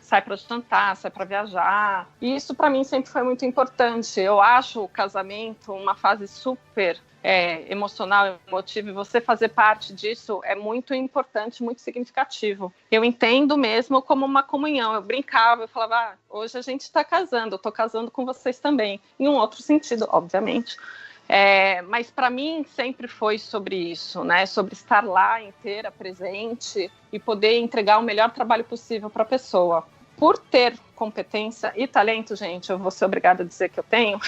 sai para jantar, sai para viajar. E isso para mim sempre foi muito importante. Eu acho o casamento uma fase super emocional, emotiva, e você fazer parte disso é muito importante, muito significativo. Eu entendo mesmo como uma comunhão. Eu brincava, eu falava, hoje a gente está casando, eu estou casando com vocês também. Em um outro sentido, obviamente. Mas para mim sempre foi sobre isso, né? Sobre estar lá inteira, presente, e poder entregar o melhor trabalho possível para a pessoa. Por ter competência e talento, gente, eu vou ser obrigada a dizer que eu tenho.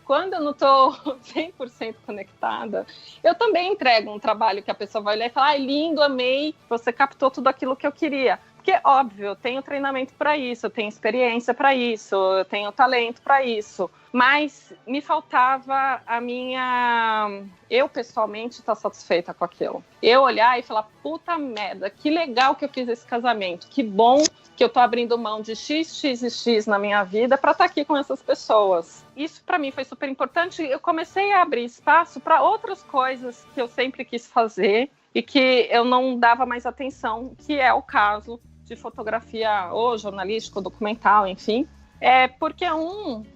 Quando eu não estou 100% conectada, eu também entrego um trabalho que a pessoa vai olhar e falar, lindo, amei, você captou tudo aquilo que eu queria. Porque, óbvio, eu tenho treinamento para isso, eu tenho experiência para isso, eu tenho talento para isso. Mas me faltava eu pessoalmente estar satisfeita com aquilo. Eu olhar e falar, puta merda, que legal que eu fiz esse casamento, que bom que eu tô abrindo mão de X, X e X na minha vida para estar aqui com essas pessoas. Isso para mim foi super importante. Eu comecei a abrir espaço para outras coisas que eu sempre quis fazer e que eu não dava mais atenção, que é o caso de fotografia ou jornalístico, documental, enfim, é porque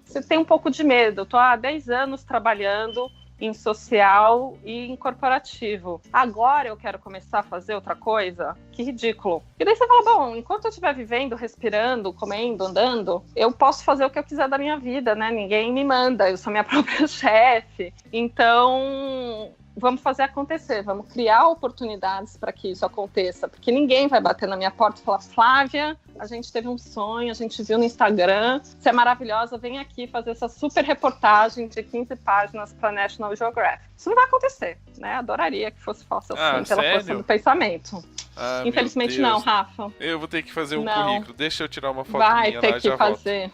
você tem um pouco de medo. Eu tô há 10 anos trabalhando em social e em corporativo. Agora eu quero começar a fazer outra coisa? Que ridículo. E daí você fala, bom, enquanto eu estiver vivendo, respirando, comendo, andando, eu posso fazer o que eu quiser da minha vida, né? Ninguém me manda, eu sou minha própria chefe. Então, vamos fazer acontecer, vamos criar oportunidades para que isso aconteça, porque ninguém vai bater na minha porta e falar, Flávia, a gente teve um sonho, a gente viu no Instagram, você é maravilhosa, vem aqui fazer essa super reportagem de 15 páginas para National Geographic. Isso não vai acontecer, né? Adoraria que fosse fácil assim, pela força do pensamento. Infelizmente não, Rafa. Eu vou ter que fazer um currículo, deixa eu tirar uma foto vai minha ter lá e que já fazer.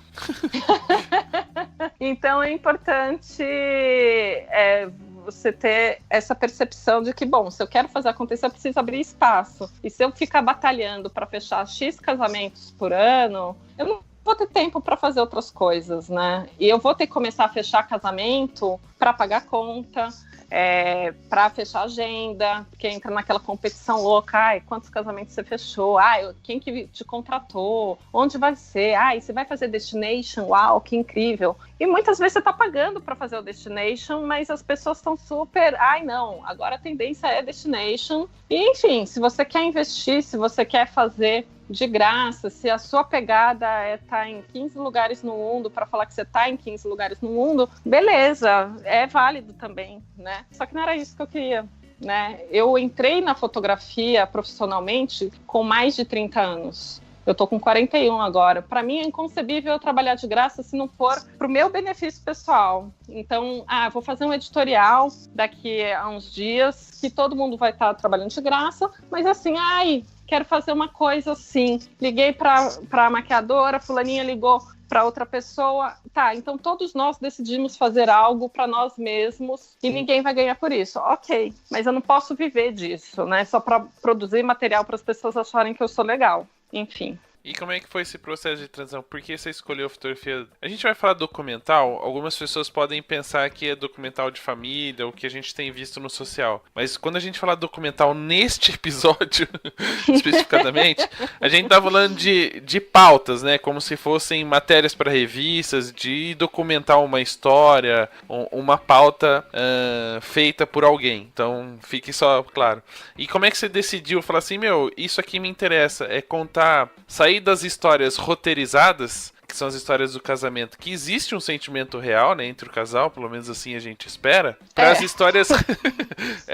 Então é importante você ter essa percepção de que, bom, se eu quero fazer acontecer, eu preciso abrir espaço. E se eu ficar batalhando para fechar X casamentos por ano, eu não vou ter tempo para fazer outras coisas, né? E eu vou ter que começar a fechar casamento para pagar conta, para fechar agenda, porque entra naquela competição louca, ai, quantos casamentos você fechou, ai, quem que te contratou, onde vai ser, ai, você vai fazer destination, uau, que incrível. E muitas vezes você está pagando para fazer o destination, mas as pessoas estão super, ai não, agora a tendência é destination. E enfim, se você quer investir, se você quer fazer de graça, se a sua pegada é estar em 15 lugares no mundo para falar que você está em 15 lugares no mundo, beleza, é válido também, né? Só que não era isso que eu queria, né? Eu entrei na fotografia profissionalmente com mais de 30 anos. Eu tô com 41 agora. Para mim é inconcebível eu trabalhar de graça se não for pro meu benefício pessoal. Então, vou fazer um editorial daqui a uns dias que todo mundo vai estar trabalhando de graça, mas assim, quero fazer uma coisa assim. Liguei para a maquiadora, fulaninha ligou para outra pessoa. Tá, então todos nós decidimos fazer algo para nós mesmos e ninguém vai ganhar por isso. Ok, mas eu não posso viver disso, né? Só para produzir material para as pessoas acharem que eu sou legal. Enfim. E como é que foi esse processo de transição? Por que você escolheu fotografia? A gente vai falar documental, algumas pessoas podem pensar que é documental de família, o que a gente tem visto no social. Mas quando a gente fala documental neste episódio, especificamente, a gente tá falando de pautas, né? Como se fossem matérias para revistas, de documentar uma história, uma pauta feita por alguém. Então, fique só claro. E como é que você decidiu falar assim, isso aqui me interessa, é contar, sair das histórias roteirizadas, que são as histórias do casamento, que existe um sentimento real, né, entre o casal, pelo menos assim a gente espera, para as histórias...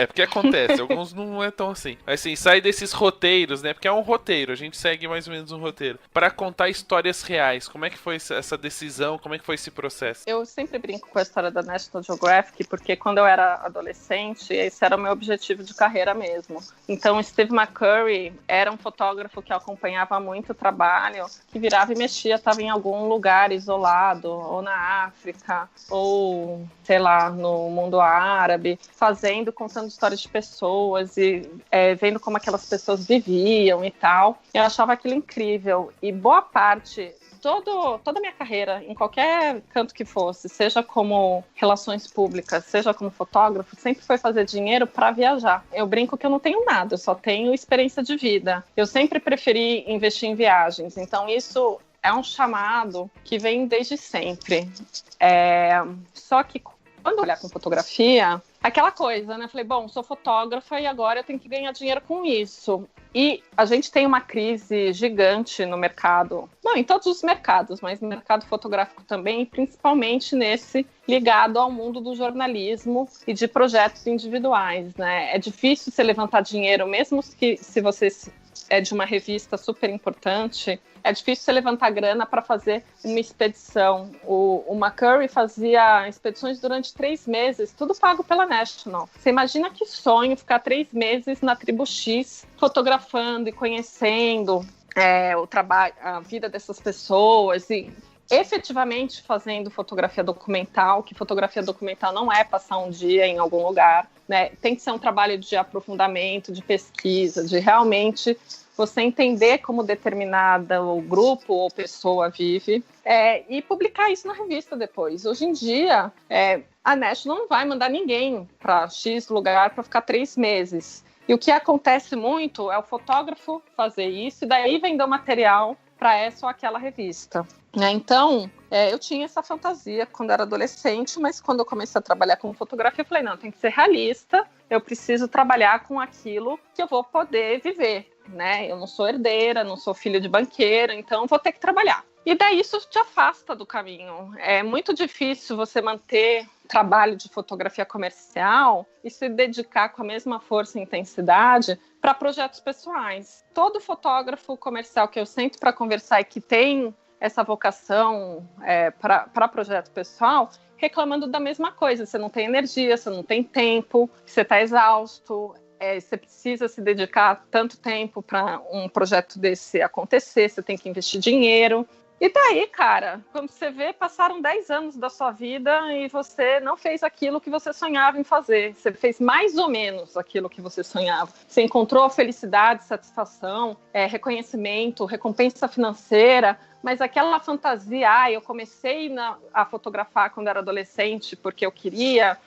porque acontece, alguns não é tão assim. Mas assim, sai desses roteiros, né, porque é um roteiro, a gente segue mais ou menos um roteiro, para contar histórias reais. Como é que foi essa decisão, como é que foi esse processo? Eu sempre brinco com a história da National Geographic, porque quando eu era adolescente, esse era o meu objetivo de carreira mesmo. Então, Steve McCurry era um fotógrafo que acompanhava muito o trabalho, que virava e mexia, estava em algum lugar isolado, ou na África, ou, sei lá, no mundo árabe, contando histórias de pessoas e vendo como aquelas pessoas viviam e tal. Eu achava aquilo incrível. E boa parte... Toda a minha carreira, em qualquer canto que fosse, seja como relações públicas, seja como fotógrafo, sempre foi fazer dinheiro para viajar. Eu brinco que eu não tenho nada, eu só tenho experiência de vida. Eu sempre preferi investir em viagens, então isso é um chamado que vem desde sempre. Só que quando eu olhar com fotografia, aquela coisa, né? Falei, bom, sou fotógrafa e agora eu tenho que ganhar dinheiro com isso. E a gente tem uma crise gigante no mercado, não, em todos os mercados, mas no mercado fotográfico também, e principalmente nesse ligado ao mundo do jornalismo e de projetos individuais, né? É difícil você levantar dinheiro, mesmo que se você é de uma revista super importante, é difícil você levantar grana para fazer uma expedição. O McCurry fazia expedições durante 3 meses, tudo pago pela National. Você imagina que sonho ficar 3 meses na tribo X, fotografando e conhecendo o trabalho, a vida dessas pessoas e efetivamente fazendo fotografia documental, que fotografia documental não é passar um dia em algum lugar, né? Tem que ser um trabalho de aprofundamento, de pesquisa, de realmente você entender como determinado grupo ou pessoa vive e publicar isso na revista depois. Hoje em dia, a National não vai mandar ninguém para X lugar para ficar 3 meses. E o que acontece muito é o fotógrafo fazer isso e daí vender o material para essa ou aquela revista. Então, eu tinha essa fantasia quando era adolescente, mas quando eu comecei a trabalhar com fotografia, eu falei, não, tem que ser realista, eu preciso trabalhar com aquilo que eu vou poder viver, né? Eu não sou herdeira, não sou filho de banqueiro, então vou ter que trabalhar. E daí isso te afasta do caminho. É muito difícil você manter trabalho de fotografia comercial e se dedicar com a mesma força e intensidade para projetos pessoais. Todo fotógrafo comercial que eu sento para conversar e que tem essa vocação para projeto pessoal, reclamando da mesma coisa. Você não tem energia, você não tem tempo, você está exausto, você precisa se dedicar tanto tempo para um projeto desse acontecer, você tem que investir dinheiro. E daí, cara, quando você vê, passaram 10 anos da sua vida e você não fez aquilo que você sonhava em fazer. Você fez mais ou menos aquilo que você sonhava. Você encontrou felicidade, satisfação, reconhecimento, recompensa financeira, mas aquela fantasia, eu comecei a fotografar quando era adolescente porque eu queria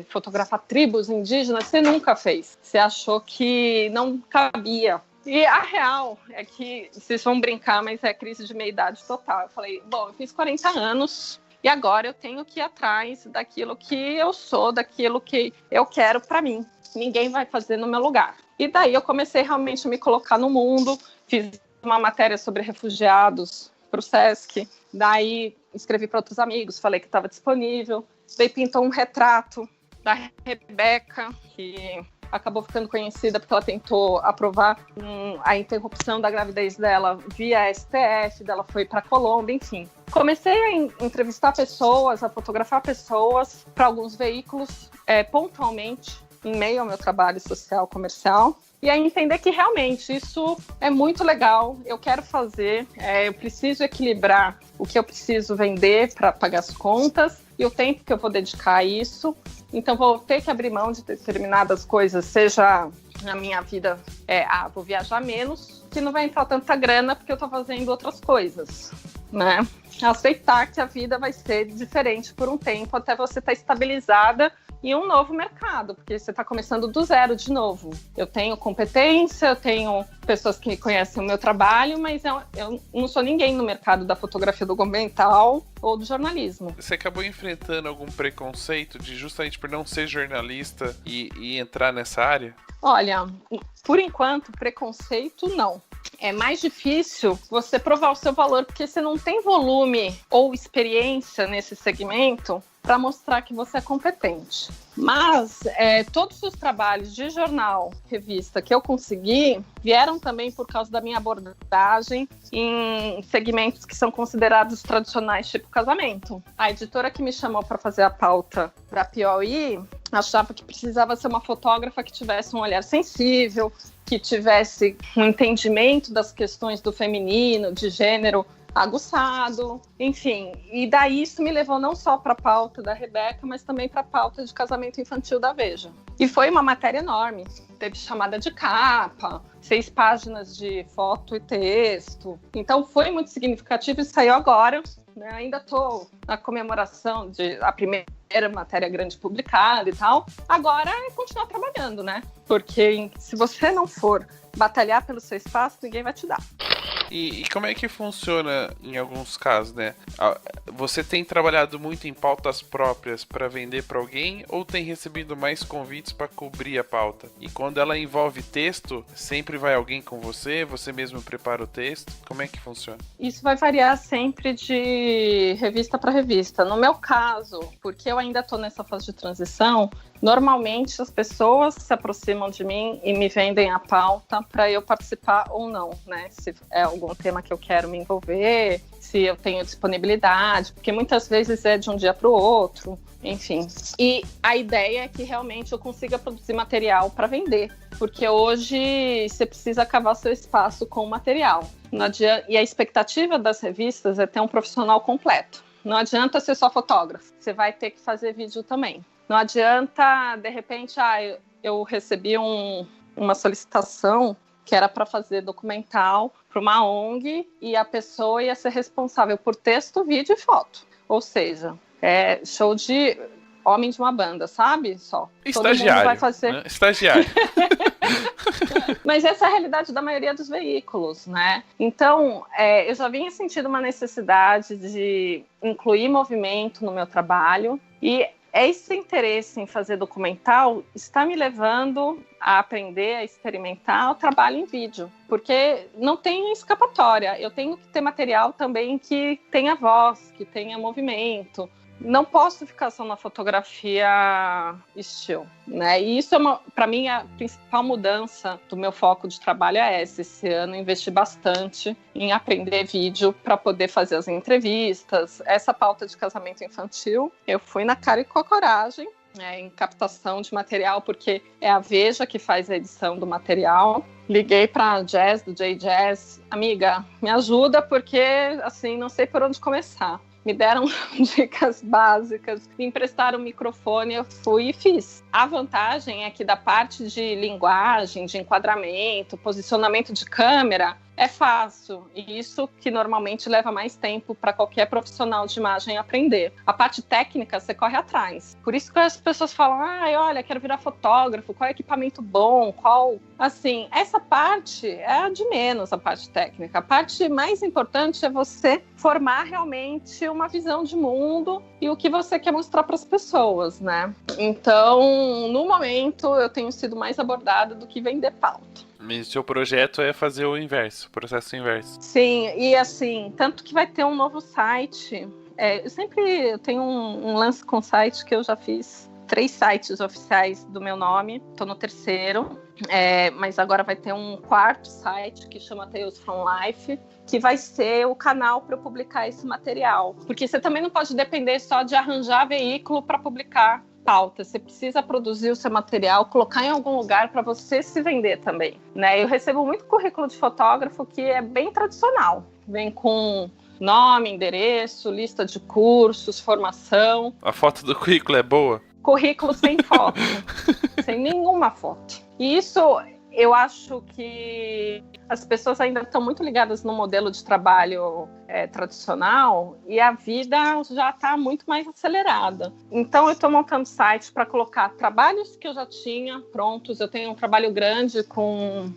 fotografar tribos indígenas, você nunca fez. Você achou que não cabia. E a real é que, vocês vão brincar, mas é crise de meia-idade total. Eu falei, bom, eu fiz 40 anos e agora eu tenho que ir atrás daquilo que eu sou, daquilo que eu quero para mim. Ninguém vai fazer no meu lugar. E daí eu comecei realmente a me colocar no mundo, fiz uma matéria sobre refugiados para o Sesc, daí escrevi para outros amigos, falei que estava disponível, daí pintou um retrato da Rebeca, que acabou ficando conhecida porque ela tentou aprovar a interrupção da gravidez dela via STF, dela foi para a Colômbia, enfim. Comecei a entrevistar pessoas, a fotografar pessoas para alguns veículos pontualmente, em meio ao meu trabalho social comercial, e a entender que realmente isso é muito legal, eu quero fazer, eu preciso equilibrar o que eu preciso vender para pagar as contas e o tempo que eu vou dedicar a isso. Então, vou ter que abrir mão de determinadas coisas, seja na minha vida, vou viajar menos, que não vai entrar tanta grana porque eu estou fazendo outras coisas, né? Aceitar que a vida vai ser diferente por um tempo, até você estar estabilizada em um novo mercado, porque você está começando do zero de novo. Eu tenho competência, eu tenho pessoas que conhecem o meu trabalho, mas eu não sou ninguém no mercado da fotografia documental ou do jornalismo. Você acabou enfrentando algum preconceito de justamente por não ser jornalista e entrar nessa área? Olha, por enquanto, preconceito não. É mais difícil você provar o seu valor, porque você não tem volume ou experiência nesse segmento para mostrar que você é competente. Mas todos os trabalhos de jornal, revista que eu consegui, vieram também por causa da minha abordagem em segmentos que são considerados tradicionais, tipo casamento. A editora que me chamou para fazer a pauta da Piauí achava que precisava ser uma fotógrafa que tivesse um olhar sensível, que tivesse um entendimento das questões do feminino, de gênero aguçado, enfim. E daí isso me levou não só para a pauta da Rebeca, mas também para a pauta de casamento infantil da Veja. E foi uma matéria enorme. Teve chamada de capa, 6 páginas de foto e texto. Então foi muito significativo e saiu agora. Né? Ainda estou na comemoração de a primeira matéria grande publicada e tal. Agora é continuar trabalhando, né? Porque se você não for batalhar pelo seu espaço, ninguém vai te dar. E como é que funciona em alguns casos, né? Você tem trabalhado muito em pautas próprias para vender para alguém ou tem recebido mais convites para cobrir a pauta? E quando ela envolve texto, sempre vai alguém com você? Você mesmo prepara o texto? Como é que funciona? Isso vai variar sempre de revista para revista. No meu caso, porque eu ainda estou nessa fase de transição, normalmente as pessoas se aproximam de mim e me vendem a pauta para eu participar ou não, né? Se é algum tema que eu quero me envolver, se eu tenho disponibilidade, porque muitas vezes é de um dia para o outro, enfim. E a ideia é que realmente eu consiga produzir material para vender, porque hoje você precisa cavar seu espaço com o material. Não adianta, e a expectativa das revistas é ter um profissional completo. Não adianta ser só fotógrafo, você vai ter que fazer vídeo também. Não adianta, de repente, eu recebi uma solicitação que era para fazer documental para uma ONG e a pessoa ia ser responsável por texto, vídeo e foto. Ou seja, show de homem de uma banda, sabe? Só. Estagiário. Todo mundo vai fazer. Né? Estagiário. Mas essa é a realidade da maioria dos veículos, né? Então, eu já vinha sentindo uma necessidade de incluir movimento no meu trabalho, e esse interesse em fazer documental está me levando a aprender, a experimentar o trabalho em vídeo, porque não tem escapatória. Eu tenho que ter material também que tenha voz, que tenha movimento. Não posso ficar só na fotografia still, né? E isso para mim, a principal mudança do meu foco de trabalho é essa. Esse ano investi bastante em aprender vídeo para poder fazer as entrevistas. Essa pauta de casamento infantil, eu fui na cara e com a coragem, em captação de material, porque é a Veja que faz a edição do material. Liguei para a Jazz, do J-Jazz, amiga, me ajuda, porque assim, não sei por onde começar. Me deram dicas básicas, me emprestaram o microfone, eu fui e fiz. A vantagem é que da parte de linguagem, de enquadramento, posicionamento de câmera, é fácil. E isso que normalmente leva mais tempo para qualquer profissional de imagem aprender. A parte técnica, você corre atrás. Por isso que as pessoas falam, olha, quero virar fotógrafo, qual é o equipamento bom, qual... Assim, essa parte é a de menos, a parte técnica. A parte mais importante é você formar realmente uma visão de mundo e o que você quer mostrar para as pessoas, né? Então, no momento, eu tenho sido mais abordada do que vender pauta. Mas o seu projeto é fazer o inverso, o processo inverso. Sim, e assim, tanto que vai ter um novo site. Eu tenho um lance com site que eu já fiz 3 sites oficiais do meu nome, estou no 3º, mas agora vai ter um 4º site que chama Tales from Life, que vai ser o canal para eu publicar esse material. Porque você também não pode depender só de arranjar veículo para publicar pauta. Você precisa produzir o seu material, colocar em algum lugar para você se vender também, né? Eu recebo muito currículo de fotógrafo que é bem tradicional. Vem com nome, endereço, lista de cursos, formação. A foto do currículo é boa? Currículo sem foto, sem nenhuma foto. E isso, eu acho que as pessoas ainda estão muito ligadas no modelo de trabalho tradicional, e a vida já está muito mais acelerada. Então, eu estou montando site para colocar trabalhos que eu já tinha prontos. Eu tenho um trabalho grande com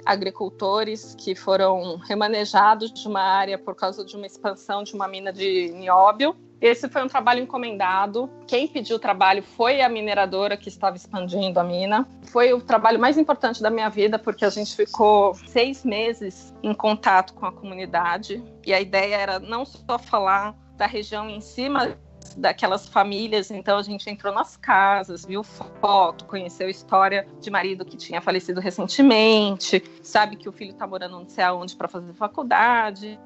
agricultores que foram remanejados de uma área por causa de uma expansão de uma mina de nióbio. Esse foi um trabalho encomendado. Quem pediu o trabalho foi a mineradora que estava expandindo a mina. Foi o trabalho mais importante da minha vida, porque a gente ficou 6 meses em contato com a comunidade. E a ideia era não só falar da região em cima daquelas famílias. Então a gente entrou nas casas, viu foto, conheceu a história de marido que tinha falecido recentemente, sabe que o filho está morando não sei aonde para fazer faculdade,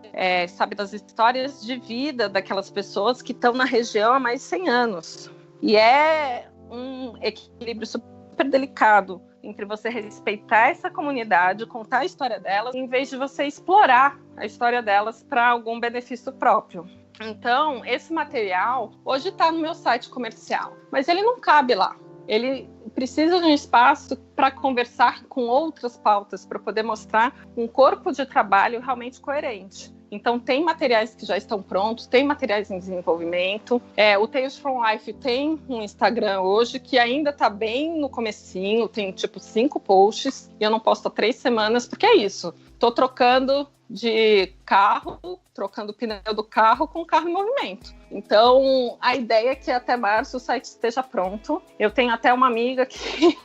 sabe das histórias de vida daquelas pessoas que estão na região há mais de 100 anos. E é um equilíbrio super delicado entre você respeitar essa comunidade, contar a história delas, em vez de você explorar a história delas para algum benefício próprio. Então, esse material hoje está no meu site comercial, mas ele não cabe lá. Ele precisa de um espaço para conversar com outras pautas, para poder mostrar um corpo de trabalho realmente coerente. Então, tem materiais que já estão prontos, tem materiais em desenvolvimento. O Tales from Life tem um Instagram hoje que ainda está bem no comecinho, tem tipo 5 posts, e eu não posto há 3 semanas, porque é isso. Estou trocando de carro, trocando o pneu do carro com o carro em movimento. Então, a ideia é que até março o site esteja pronto. Eu tenho até uma amiga que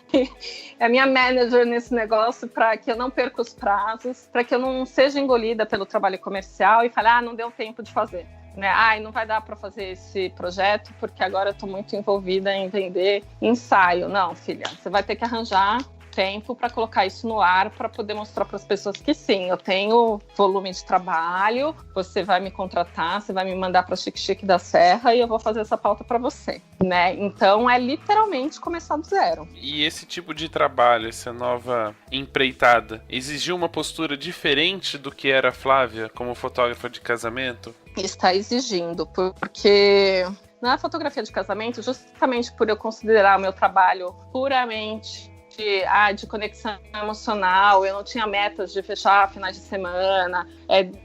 é minha manager nesse negócio, para que eu não perca os prazos, para que eu não seja engolida pelo trabalho comercial e fale, não deu tempo de fazer. Não vai dar para fazer esse projeto porque agora eu estou muito envolvida em vender ensaio. Não, filha, você vai ter que arranjar tempo para colocar isso no ar, para poder mostrar para as pessoas que sim, eu tenho volume de trabalho, você vai me contratar, você vai me mandar para Chique Chique da Serra e eu vou fazer essa pauta para você, né? Então é literalmente começar do zero. E esse tipo de trabalho, essa nova empreitada, exigiu uma postura diferente do que era a Flávia como fotógrafa de casamento? Está exigindo, porque na fotografia de casamento, justamente por eu considerar o meu trabalho puramente de conexão emocional, eu não tinha metas de fechar finais de semana.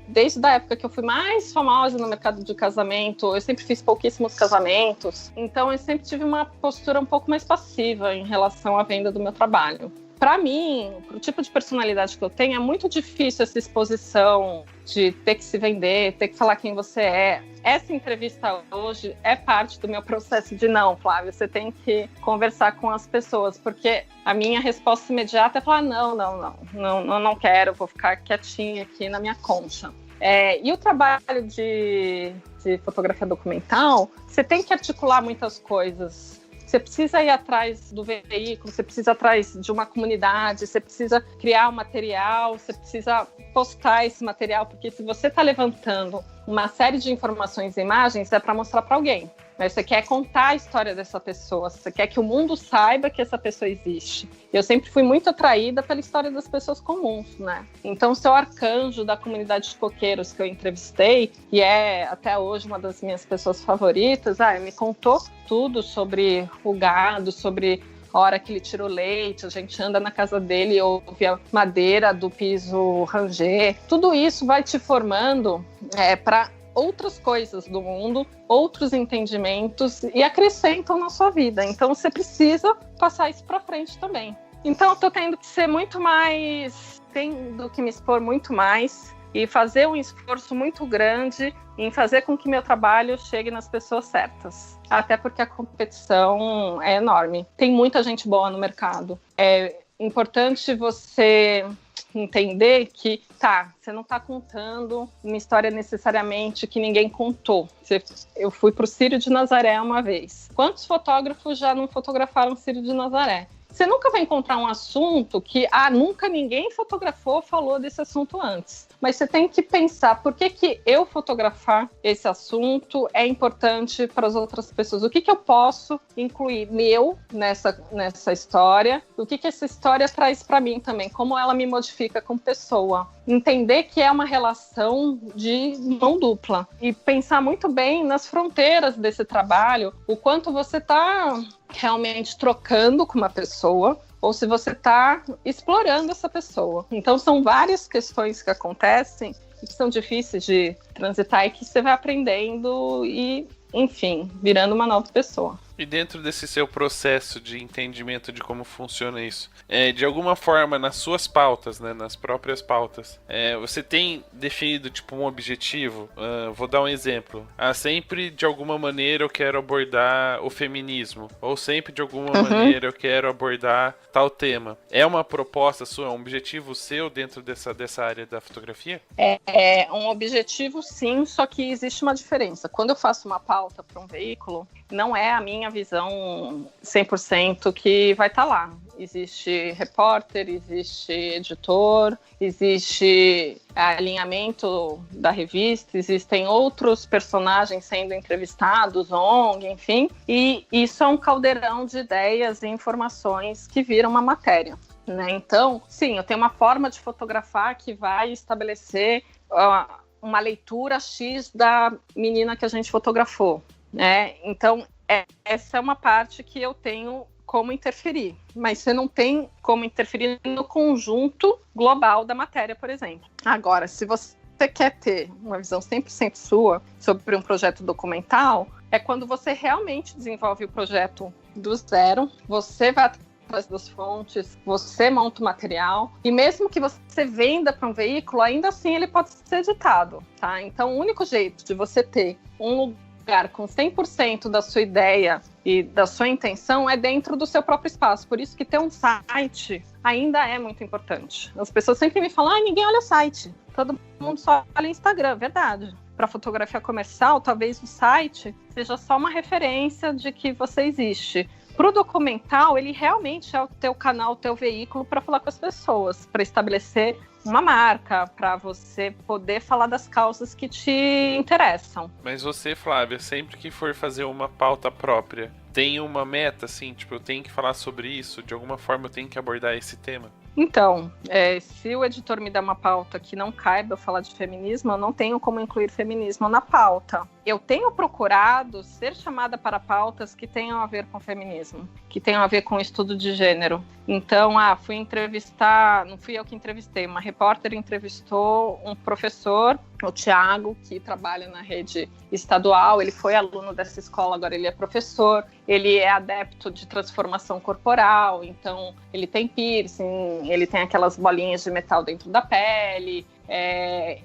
Desde a época que eu fui mais famosa no mercado de casamento, eu sempre fiz pouquíssimos casamentos, então eu sempre tive uma postura um pouco mais passiva em relação à venda do meu trabalho. para mim, pro tipo de personalidade que eu tenho, é muito difícil essa exposição de ter que se vender, ter que falar quem você é. Essa entrevista hoje é parte do meu processo de não, Flávia, você tem que conversar com as pessoas, porque a minha resposta imediata é falar não quero, vou ficar quietinha aqui na minha concha. E o trabalho de fotografia documental, você tem que articular muitas coisas. Você precisa ir atrás do veículo, você precisa ir atrás de uma comunidade, você precisa criar um material, você precisa postar esse material, porque se você está levantando uma série de informações e imagens, é para mostrar para alguém. Mas você quer contar a história dessa pessoa, você quer que o mundo saiba que essa pessoa existe. Eu sempre fui muito atraída pela história das pessoas comuns, né? Então, o seu arcanjo da comunidade de coqueiros que eu entrevistei, e é até hoje uma das minhas pessoas favoritas, me contou tudo sobre o gado, sobre a hora que ele tira o leite, a gente anda na casa dele e ouve a madeira do piso ranger. Tudo isso vai te formando para outras coisas do mundo, outros entendimentos e acrescentam na sua vida. Então você precisa passar isso para frente também. Então eu tô tendo que ser muito mais, tendo que me expor muito mais e fazer um esforço muito grande em fazer com que meu trabalho chegue nas pessoas certas. Até porque a competição é enorme. Tem muita gente boa no mercado. É importante você entender que, você não está contando uma história necessariamente que ninguém contou. Eu fui para o Círio de Nazaré uma vez. Quantos fotógrafos já não fotografaram o Círio de Nazaré? Você nunca vai encontrar um assunto que nunca ninguém fotografou, falou desse assunto antes. Mas você tem que pensar por que eu fotografar esse assunto é importante para as outras pessoas. O que eu posso incluir nessa história? O que essa história traz para mim também? Como ela me modifica como pessoa? Entender que é uma relação de mão dupla. E pensar muito bem nas fronteiras desse trabalho, o quanto você está realmente trocando com uma pessoa ou se você está explorando essa pessoa. Então são várias questões que acontecem e que são difíceis de transitar e que você vai aprendendo e, enfim, virando uma nova pessoa. E dentro desse seu processo de entendimento de como funciona isso, de alguma forma nas suas pautas, né, nas próprias pautas, você tem definido tipo um objetivo? Vou dar um exemplo. Sempre de alguma maneira eu quero abordar o feminismo, ou sempre de alguma maneira eu quero abordar tal tema. É uma proposta sua, um objetivo seu dentro dessa área da fotografia? É um objetivo sim, só que existe uma diferença. Quando eu faço uma pauta para um veículo, não é a minha visão 100% que vai estar lá. Existe repórter, existe editor, existe alinhamento da revista, existem outros personagens sendo entrevistados, ONG, enfim. E isso é um caldeirão de ideias e informações que viram uma matéria, né? Então, sim, eu tenho uma forma de fotografar que vai estabelecer uma leitura X da menina que a gente fotografou, né? Então, essa é uma parte que eu tenho como interferir, mas você não tem como interferir no conjunto global da matéria, por exemplo. Agora, se você quer ter uma visão 100% sua sobre um projeto documental, é quando você realmente desenvolve o projeto do zero, você vai atrás das fontes, você monta o material, e mesmo que você venda para um veículo, ainda assim ele pode ser editado, tá? Então, o único jeito de você ter um lugar com 100% da sua ideia e da sua intenção é dentro do seu próprio espaço. Por isso que ter um site ainda é muito importante. As pessoas sempre me falam, ninguém olha o site, todo mundo só olha o Instagram. Verdade. Para fotografia comercial, talvez o site seja só uma referência de que você existe. Para o documental, ele realmente é o teu canal, o teu veículo para falar com as pessoas, para estabelecer uma marca, para você poder falar das causas que te interessam. Mas você, Flávia, sempre que for fazer uma pauta própria, tem uma meta, assim, tipo, eu tenho que falar sobre isso, de alguma forma eu tenho que abordar esse tema? Então, se o editor me der uma pauta que não caiba eu falar de feminismo, eu não tenho como incluir feminismo na pauta. Eu tenho procurado ser chamada para pautas que tenham a ver com feminismo, que tenham a ver com estudo de gênero. Então, fui entrevistar, não fui eu que entrevistei, uma repórter entrevistou um professor, o Tiago, que trabalha na rede estadual, ele foi aluno dessa escola, agora ele é professor, ele é adepto de transformação corporal, então ele tem piercing, ele tem aquelas bolinhas de metal dentro da pele,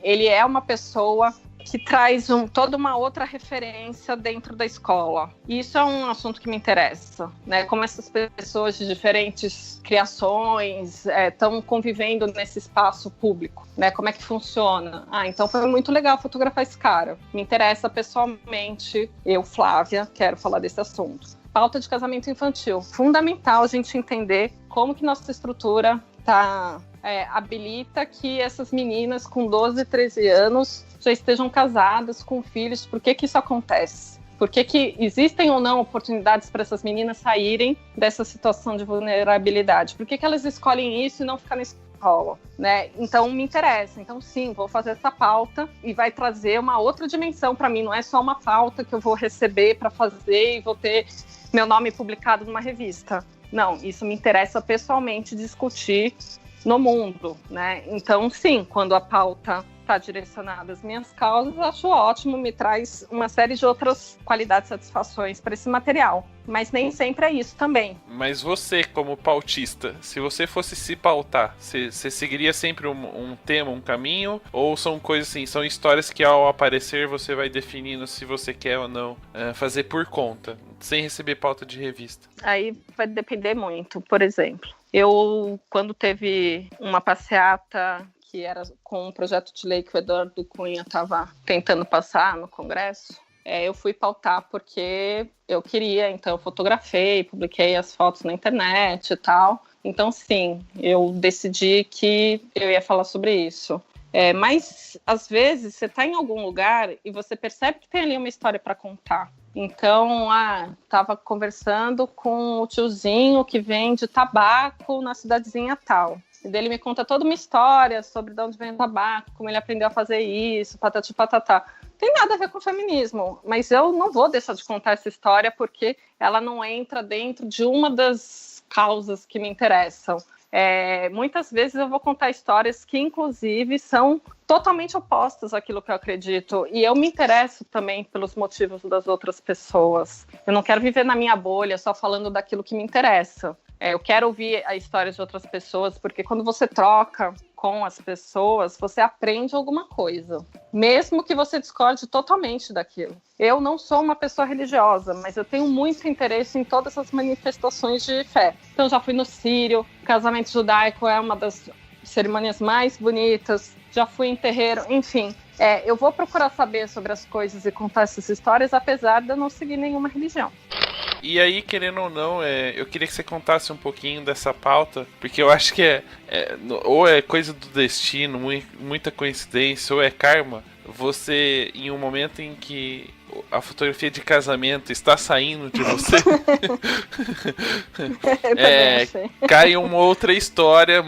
ele é uma pessoa que traz toda uma outra referência dentro da escola. E isso é um assunto que me interessa, né? Como essas pessoas de diferentes criações estão convivendo nesse espaço público, né? Como é que funciona? Então foi muito legal fotografar esse cara. Me interessa pessoalmente, eu, Flávia, quero falar desse assunto. Pauta de casamento infantil. Fundamental a gente entender como que nossa estrutura habilita que essas meninas com 12, 13 anos já estejam casadas com filhos. Por que isso acontece? Por que existem ou não oportunidades para essas meninas saírem dessa situação de vulnerabilidade? Por que elas escolhem isso e não ficar na escola? Né? Então me interessa. Então sim, vou fazer essa pauta e vai trazer uma outra dimensão para mim. Não é só uma pauta que eu vou receber para fazer e vou ter meu nome publicado numa revista. Não, isso me interessa pessoalmente discutir no mundo, né? Então, sim, quando a pauta está direcionada às minhas causas, acho ótimo, me traz uma série de outras qualidades e satisfações para esse material. Mas nem sempre é isso também. Mas você, como pautista, se você fosse se pautar, você seguiria sempre um tema, um caminho? Ou são coisas assim, são histórias que ao aparecer você vai definindo se você quer ou não fazer por conta, sem receber pauta de revista? Aí vai depender muito. Por exemplo, eu, quando teve uma passeata que era com um projeto de lei que o Eduardo Cunha estava tentando passar no Congresso, eu fui pautar porque eu queria, então eu fotografei, publiquei as fotos na internet e tal. Então, sim, eu decidi que eu ia falar sobre isso. Mas, às vezes, você está em algum lugar e você percebe que tem ali uma história para contar. Então, estava conversando com o tiozinho que vende tabaco na cidadezinha tal. E dele me conta toda uma história sobre de onde vem o tabaco, como ele aprendeu a fazer isso, patati patatá. Tem nada a ver com o feminismo, mas eu não vou deixar de contar essa história porque ela não entra dentro de uma das causas que me interessam. Muitas vezes eu vou contar histórias que, inclusive, são totalmente opostas àquilo que eu acredito. E eu me interesso também pelos motivos das outras pessoas. Eu não quero viver na minha bolha só falando daquilo que me interessa. Eu quero ouvir a história de outras pessoas, porque quando você troca com as pessoas, você aprende alguma coisa, mesmo que você discorde totalmente daquilo. Eu não sou uma pessoa religiosa, mas eu tenho muito interesse em todas as manifestações de fé. Então, já fui no Sírio, o casamento judaico é uma das cerimônias mais bonitas, já fui em terreiro, enfim. Eu vou procurar saber sobre as coisas e contar essas histórias, apesar de eu não seguir nenhuma religião. E aí, querendo ou não, eu queria que você contasse um pouquinho dessa pauta, porque eu acho que ou é coisa do destino, muita coincidência, ou é karma. Você, em um momento em que a fotografia de casamento está saindo de você, cai uma outra história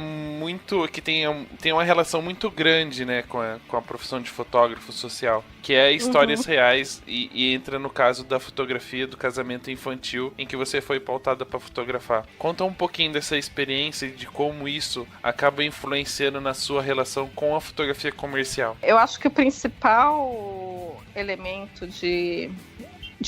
que tem uma relação muito grande, né, com a profissão de fotógrafo social, que é histórias reais e entra no caso da fotografia do casamento infantil em que você foi pautada para fotografar. Conta um pouquinho dessa experiência e de como isso acaba influenciando na sua relação com a fotografia comercial. Eu acho que o principal elemento de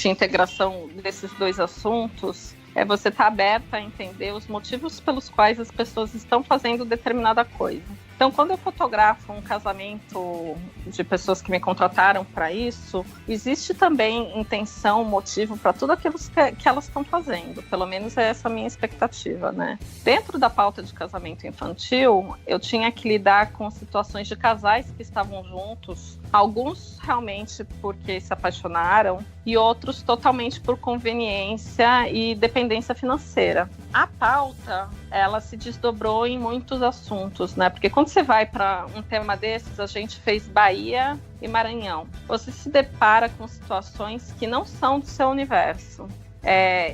integração desses dois assuntos é você estar aberta a entender os motivos pelos quais as pessoas estão fazendo determinada coisa. Então, quando eu fotografo um casamento de pessoas que me contrataram para isso, existe também intenção, motivo para tudo aquilo que elas estão fazendo. Pelo menos é essa a minha expectativa, né? Dentro da pauta de casamento infantil, eu tinha que lidar com situações de casais que estavam juntos, alguns realmente porque se apaixonaram e outros totalmente por conveniência e dependência financeira. A pauta, ela se desdobrou em muitos assuntos, né? Porque quando você vai para um tema desses, a gente fez Bahia e Maranhão. Você se depara com situações que não são do seu universo.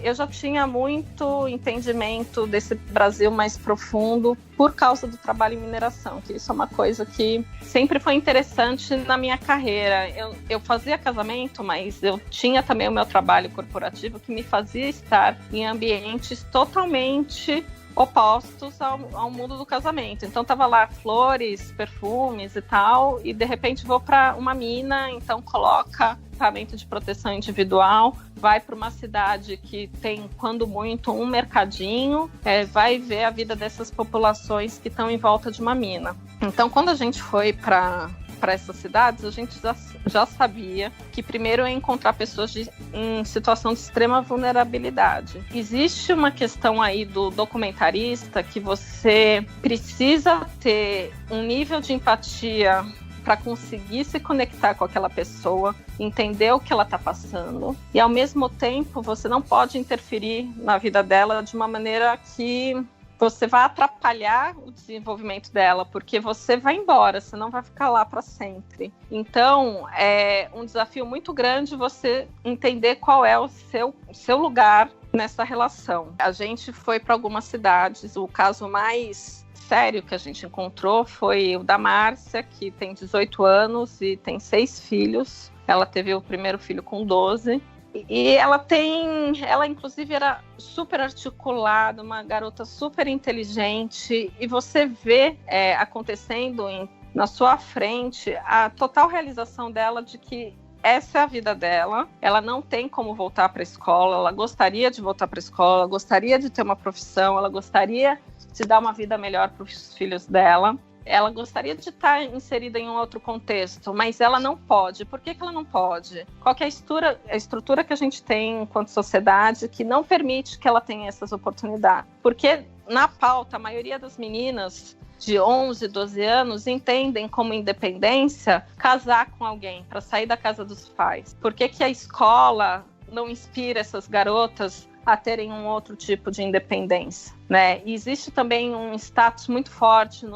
Eu já tinha muito entendimento desse Brasil mais profundo por causa do trabalho em mineração, que isso é uma coisa que sempre foi interessante na minha carreira. Eu fazia casamento, mas eu tinha também o meu trabalho corporativo que me fazia estar em ambientes totalmente opostos ao mundo do casamento. Então tava lá flores, perfumes e tal, e de repente vou para uma mina, então coloca equipamento de proteção individual, vai para uma cidade que tem, quando muito, um mercadinho, vai ver a vida dessas populações que estão em volta de uma mina. Então quando a gente foi para essas cidades, a gente já sabia que primeiro é encontrar pessoas em situação de extrema vulnerabilidade. Existe uma questão aí do documentarista que você precisa ter um nível de empatia para conseguir se conectar com aquela pessoa, entender o que ela está passando, e ao mesmo tempo você não pode interferir na vida dela de uma maneira que você vai atrapalhar o desenvolvimento dela, porque você vai embora, você não vai ficar lá para sempre. Então, é um desafio muito grande você entender qual é o seu lugar nessa relação. A gente foi para algumas cidades, o caso mais sério que a gente encontrou foi o da Márcia, que tem 18 anos e tem 6 filhos. Ela teve o primeiro filho com 12. E ela inclusive era super articulada, uma garota super inteligente, e você vê acontecendo na sua frente a total realização dela de que essa é a vida dela, ela não tem como voltar para a escola, ela gostaria de voltar para a escola, gostaria de ter uma profissão, ela gostaria de dar uma vida melhor para os filhos dela. Ela gostaria de estar inserida em um outro contexto, mas ela não pode. Por que ela não pode? Qual que é a estrutura que a gente tem enquanto sociedade que não permite que ela tenha essas oportunidades? Porque na pauta, a maioria das meninas de 11, 12 anos entendem como independência casar com alguém para sair da casa dos pais. Por que a escola não inspira essas garotas a terem um outro tipo de independência, né? E existe também um status muito forte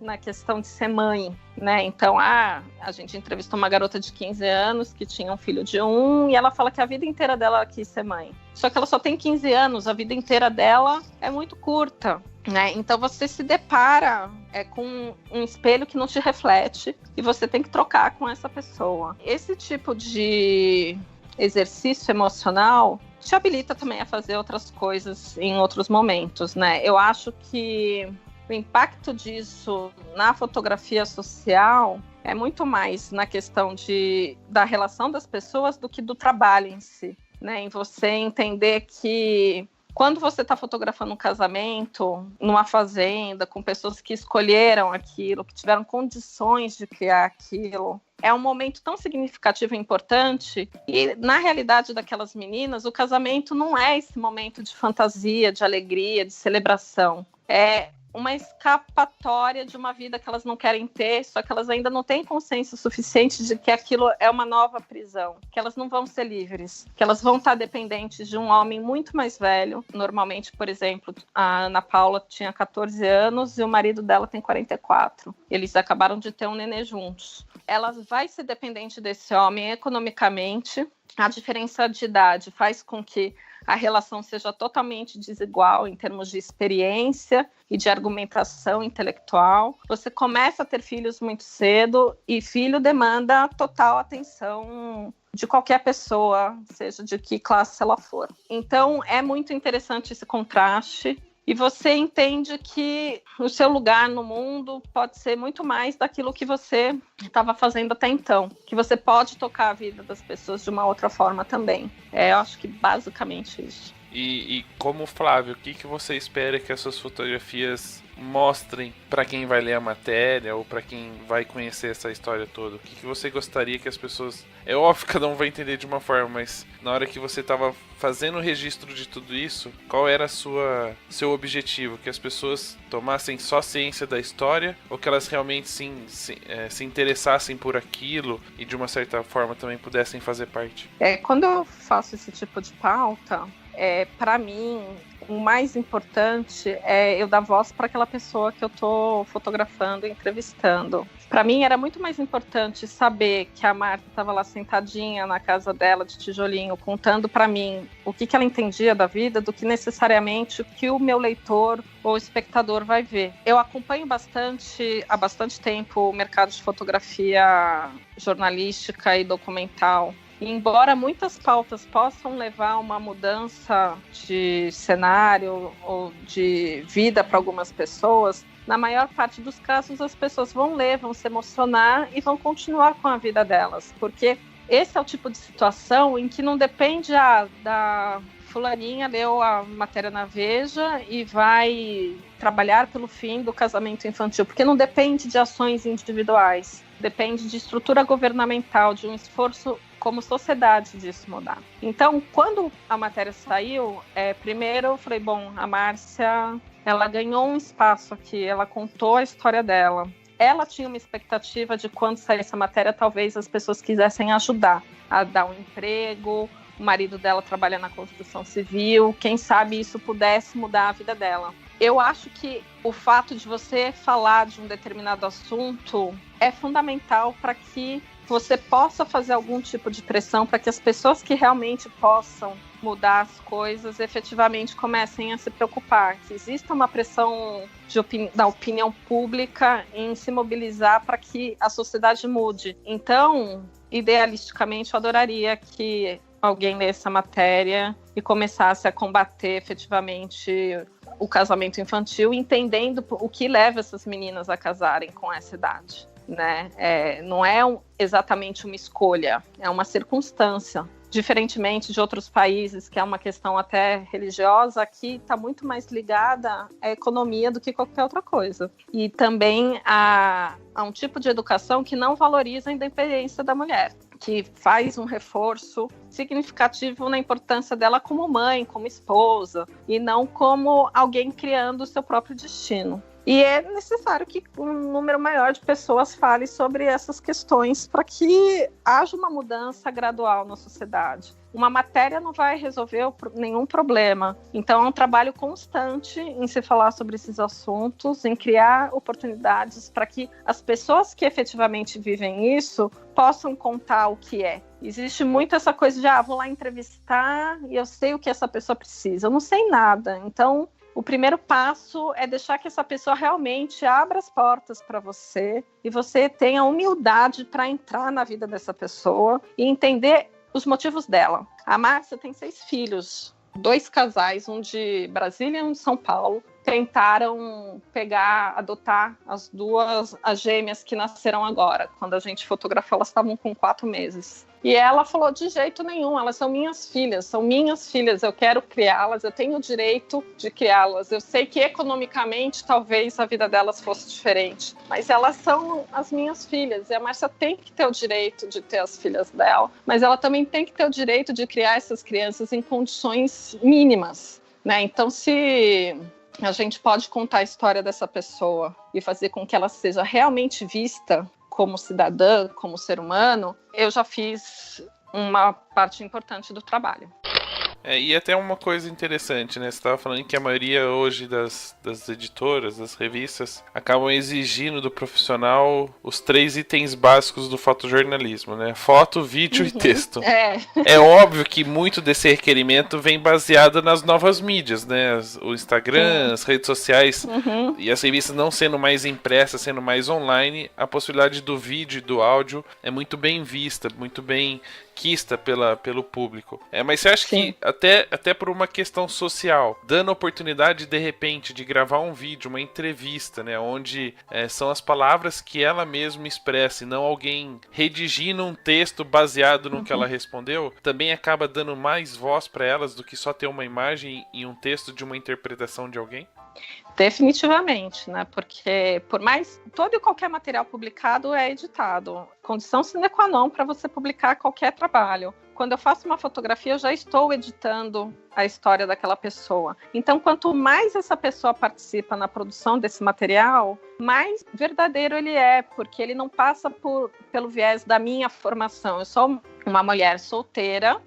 na questão de ser mãe, né? Então, a gente entrevistou uma garota de 15 anos que tinha um filho de 1 e ela fala que a vida inteira dela quis ser mãe. Só que ela só tem 15 anos, a vida inteira dela é muito curta, né? Então você se depara com um espelho que não te reflete e você tem que trocar com essa pessoa. Esse tipo de exercício emocional te habilita também a fazer outras coisas em outros momentos, né? Eu acho que o impacto disso na fotografia social é muito mais na questão da relação das pessoas do que do trabalho em si, né? Em você entender que quando você está fotografando um casamento, numa fazenda, com pessoas que escolheram aquilo, que tiveram condições de criar aquilo, é um momento tão significativo e importante. E, na realidade daquelas meninas, o casamento não é esse momento de fantasia, de alegria, de celebração. É uma escapatória de uma vida que elas não querem ter, só que elas ainda não têm consciência suficiente de que aquilo é uma nova prisão, que elas não vão ser livres, que elas vão estar dependentes de um homem muito mais velho. Normalmente, por exemplo, a Ana Paula tinha 14 anos e o marido dela tem 44. Eles acabaram de ter um nenê juntos. Ela vai ser dependente desse homem economicamente. A diferença de idade faz com que a relação seja totalmente desigual em termos de experiência e de argumentação intelectual. Você começa a ter filhos muito cedo e filho demanda total atenção de qualquer pessoa, seja de que classe ela for. Então, é muito interessante esse contraste. E você entende que o seu lugar no mundo pode ser muito mais daquilo que você estava fazendo até então. Que você pode tocar a vida das pessoas de uma outra forma também. Eu acho que basicamente isso. E como Flávio, o que você espera que essas fotografias mostrem para quem vai ler a matéria ou para quem vai conhecer essa história toda? O que você gostaria que as pessoas... É óbvio que cada um vai entender de uma forma, mas na hora que você estava fazendo o registro de tudo isso, qual era seu objetivo? Que as pessoas tomassem só ciência da história ou que elas realmente se interessassem por aquilo e de uma certa forma também pudessem fazer parte? Quando eu faço esse tipo de pauta, para mim, o mais importante é eu dar voz para aquela pessoa que eu estou fotografando, entrevistando. Para mim era muito mais importante saber que a Marta estava lá sentadinha na casa dela de tijolinho, contando para mim o que ela entendia da vida, do que necessariamente o que o meu leitor ou espectador vai ver. Eu acompanho há bastante tempo o mercado de fotografia jornalística e documental. E embora muitas pautas possam levar a uma mudança de cenário ou de vida para algumas pessoas, na maior parte dos casos as pessoas vão ler, vão se emocionar e vão continuar com a vida delas. Porque esse é o tipo de situação em que não depende da fulaninha leu a matéria na Veja e vai trabalhar pelo fim do casamento infantil, porque não depende de ações individuais, depende de estrutura governamental, de um esforço como sociedade disso mudar. Então, quando a matéria saiu, primeiro eu falei, bom, a Márcia, ela ganhou um espaço aqui, ela contou a história dela. Ela tinha uma expectativa de quando saísse a matéria, talvez as pessoas quisessem ajudar a dar um emprego, o marido dela trabalha na construção civil, quem sabe isso pudesse mudar a vida dela. Eu acho que o fato de você falar de um determinado assunto é fundamental para que você possa fazer algum tipo de pressão para que as pessoas que realmente possam mudar as coisas efetivamente comecem a se preocupar, que exista uma pressão da opinião pública em se mobilizar para que a sociedade mude. Então, idealisticamente, eu adoraria que alguém lesse a matéria e começasse a combater efetivamente o casamento infantil, entendendo o que leva essas meninas a casarem com essa idade. Né? Não é exatamente uma escolha, é uma circunstância. Diferentemente de outros países, que é uma questão até religiosa, aqui está muito mais ligada à economia do que qualquer outra coisa. E também a um tipo de educação que não valoriza a independência da mulher, que faz um reforço significativo na importância dela como mãe, como esposa, e não como alguém criando o seu próprio destino. E é necessário que um número maior de pessoas fale sobre essas questões para que haja uma mudança gradual na sociedade. Uma matéria não vai resolver nenhum problema. Então é um trabalho constante em se falar sobre esses assuntos, em criar oportunidades para que as pessoas que efetivamente vivem isso possam contar o que é. Existe muito essa coisa de, vou lá entrevistar e eu sei o que essa pessoa precisa. Eu não sei nada, então o primeiro passo é deixar que essa pessoa realmente abra as portas para você e você tenha humildade para entrar na vida dessa pessoa e entender os motivos dela. A Márcia tem 6 filhos, 2 casais, um de Brasília e um de São Paulo. Tentaram adotar as gêmeas que nasceram agora. Quando a gente fotografou, elas estavam com 4 meses. E ela falou, de jeito nenhum, elas são minhas filhas, eu quero criá-las, eu tenho o direito de criá-las. Eu sei que economicamente talvez a vida delas fosse diferente, mas elas são as minhas filhas, e a Márcia tem que ter o direito de ter as filhas dela, mas ela também tem que ter o direito de criar essas crianças em condições mínimas, né? Então, se a gente pode contar a história dessa pessoa e fazer com que ela seja realmente vista como cidadã, como ser humano, eu já fiz uma parte importante do trabalho. E até uma coisa interessante, né? Você estava falando que a maioria hoje das editoras, das revistas, acabam exigindo do profissional os 3 itens básicos do fotojornalismo, né? Foto, vídeo e texto. É óbvio que muito desse requerimento vem baseado nas novas mídias, né? O Instagram, as redes sociais, e as revistas não sendo mais impressas, sendo mais online, a possibilidade do vídeo e do áudio é muito bem vista, muito bem quista pelo público. Mas você acha que até por uma questão social, dando oportunidade de repente de gravar um vídeo, uma entrevista, né, onde são as palavras que ela mesma expressa e não alguém redigindo um texto baseado no que ela respondeu, também acaba dando mais voz para elas do que só ter uma imagem e um texto de uma interpretação de alguém? Definitivamente, né? Porque por mais todo e qualquer material publicado é editado. Condição sine qua non para você publicar qualquer trabalho. Quando eu faço uma fotografia, eu já estou editando a história daquela pessoa. Então, quanto mais essa pessoa participa na produção desse material, mais verdadeiro ele é, porque ele não passa pelo viés da minha formação. Eu sou uma mulher solteira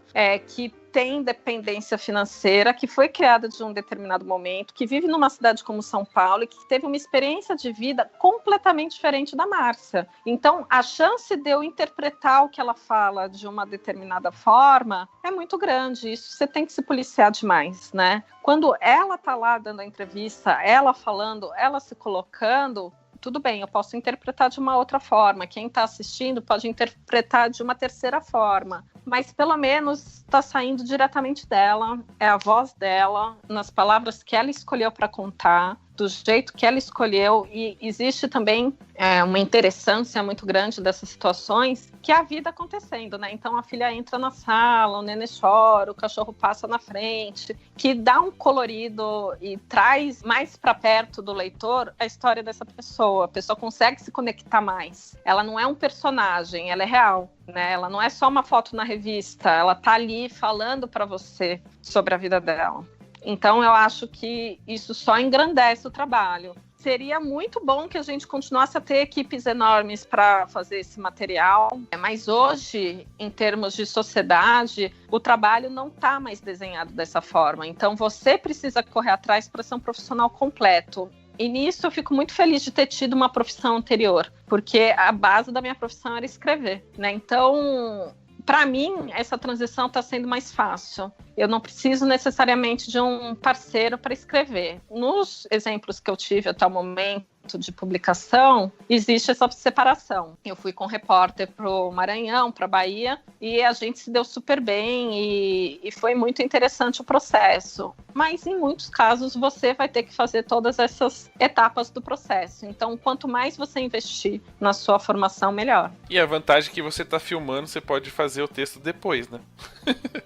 que tem dependência financeira, que foi criada de um determinado momento, que vive numa cidade como São Paulo e que teve uma experiência de vida completamente diferente da Márcia. Então, a chance de eu interpretar o que ela fala de uma determinada forma é muito grande. Isso você tem que se policiar demais, né? Quando ela tá lá dando a entrevista, ela falando, ela se colocando, tudo bem, eu posso interpretar de uma outra forma. Quem está assistindo pode interpretar de uma terceira forma. Mas pelo menos está saindo diretamente dela, é a voz dela, nas palavras que ela escolheu para contar, do jeito que ela escolheu, e existe também uma interessância muito grande dessas situações, que é a vida acontecendo, né? Então a filha entra na sala, o nenê chora, o cachorro passa na frente, que dá um colorido e traz mais para perto do leitor a história dessa pessoa. A pessoa consegue se conectar mais. Ela não é um personagem, ela é real, né? Ela não é só uma foto na revista, ela tá ali falando para você sobre a vida dela. Então, eu acho que isso só engrandece o trabalho. Seria muito bom que a gente continuasse a ter equipes enormes para fazer esse material, mas hoje, em termos de sociedade, o trabalho não está mais desenhado dessa forma. Então, você precisa correr atrás para ser um profissional completo. E nisso eu fico muito feliz de ter tido uma profissão anterior, porque a base da minha profissão era escrever, né? Então, para mim, essa transição está sendo mais fácil. Eu não preciso necessariamente de um parceiro para escrever. Nos exemplos que eu tive até o momento de publicação, existe essa separação. Eu fui com repórter para o Maranhão, para a Bahia, e a gente se deu super bem e foi muito interessante o processo. Mas em muitos casos você vai ter que fazer todas essas etapas do processo. Então, quanto mais você investir na sua formação, melhor. E a vantagem é que você está filmando, você pode fazer o texto depois, né?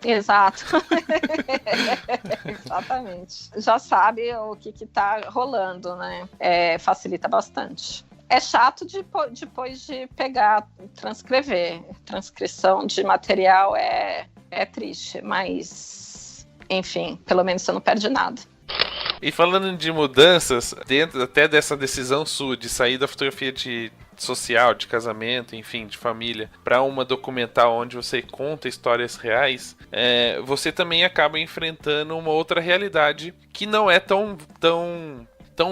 Exato. Exatamente. Já sabe o que está rolando, né? Facilita bastante. É chato depois de pegar, transcrever. Transcrição de material é triste, mas, enfim, pelo menos você não perde nada. E falando de mudanças, dentro até dessa decisão sua de sair da fotografia de social, de casamento, enfim, de família, para uma documental onde você conta histórias reais, você também acaba enfrentando uma outra realidade que não é tão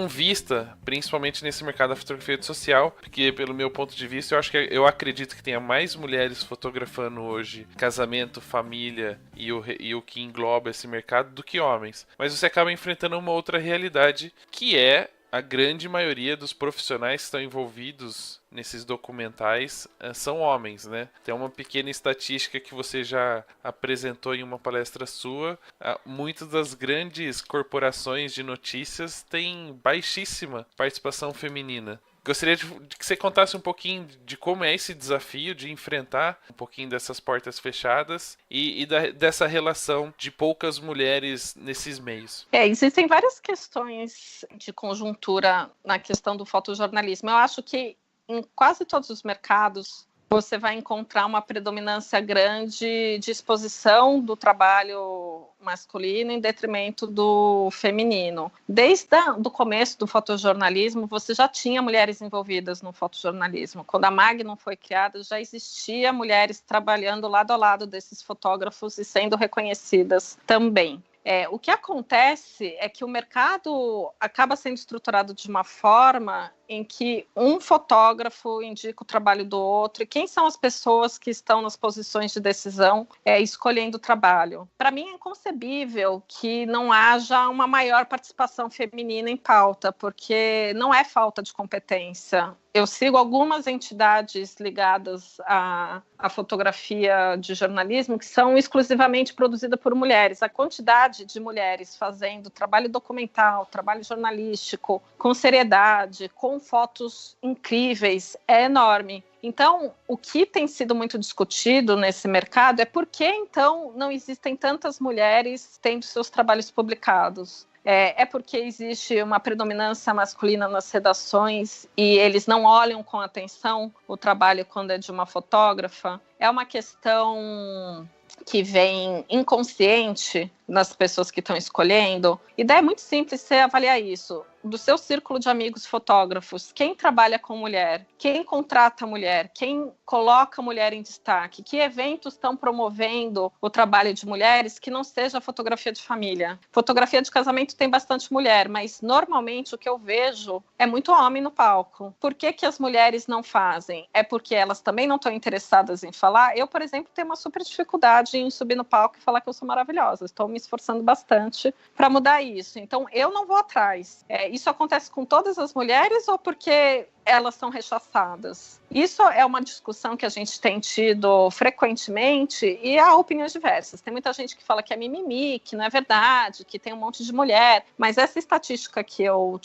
vista, principalmente nesse mercado da fotografia social, porque pelo meu ponto de vista, eu acredito que tenha mais mulheres fotografando hoje casamento, família e o que engloba esse mercado do que homens. Mas você acaba enfrentando uma outra realidade, que é a grande maioria dos profissionais que estão envolvidos nesses documentais são homens, né? Tem uma pequena estatística que você já apresentou em uma palestra sua. Muitas das grandes corporações de notícias têm baixíssima participação feminina. Gostaria de que você contasse um pouquinho de como é esse desafio de enfrentar um pouquinho dessas portas fechadas e dessa relação de poucas mulheres nesses meios. Existem várias questões de conjuntura na questão do fotojornalismo. Eu acho que em quase todos os mercados você vai encontrar uma predominância grande de exposição do trabalho masculino em detrimento do feminino. Desde o começo do fotojornalismo, você já tinha mulheres envolvidas no fotojornalismo. Quando a Magnum foi criada, já existia mulheres trabalhando lado a lado desses fotógrafos e sendo reconhecidas também. O que acontece é que o mercado acaba sendo estruturado de uma forma em que um fotógrafo indica o trabalho do outro, e quem são as pessoas que estão nas posições de decisão escolhendo o trabalho. Para mim é inconcebível que não haja uma maior participação feminina em pauta, porque não é falta de competência. Eu sigo algumas entidades ligadas à fotografia de jornalismo que são exclusivamente produzidas por mulheres. A quantidade de mulheres fazendo trabalho documental, trabalho jornalístico, com seriedade, com fotos incríveis, é enorme. Então, o que tem sido muito discutido nesse mercado é por que, então, não existem tantas mulheres tendo seus trabalhos publicados. É porque existe uma predominância masculina nas redações e eles não olham com atenção o trabalho quando é de uma fotógrafa. É uma questão que vem inconsciente nas pessoas que estão escolhendo. E daí é muito simples você avaliar isso. Do seu círculo de amigos fotógrafos, quem trabalha com mulher, quem contrata mulher, quem coloca a mulher em destaque? Que eventos estão promovendo o trabalho de mulheres que não seja fotografia de família? Fotografia de casamento tem bastante mulher, mas normalmente o que eu vejo é muito homem no palco. Por que que as mulheres não fazem? É porque elas também não estão interessadas em falar? Eu, por exemplo, tenho uma super dificuldade em subir no palco e falar que eu sou maravilhosa. Estou me esforçando bastante para mudar isso. Então, eu não vou atrás. Isso acontece com todas as mulheres ou porque elas são rechaçadas? Isso é uma discussão que a gente tem tido frequentemente e há opiniões diversas. Tem muita gente que fala que é mimimi, que não é verdade, que tem um monte de mulher. Mas essa estatística que eu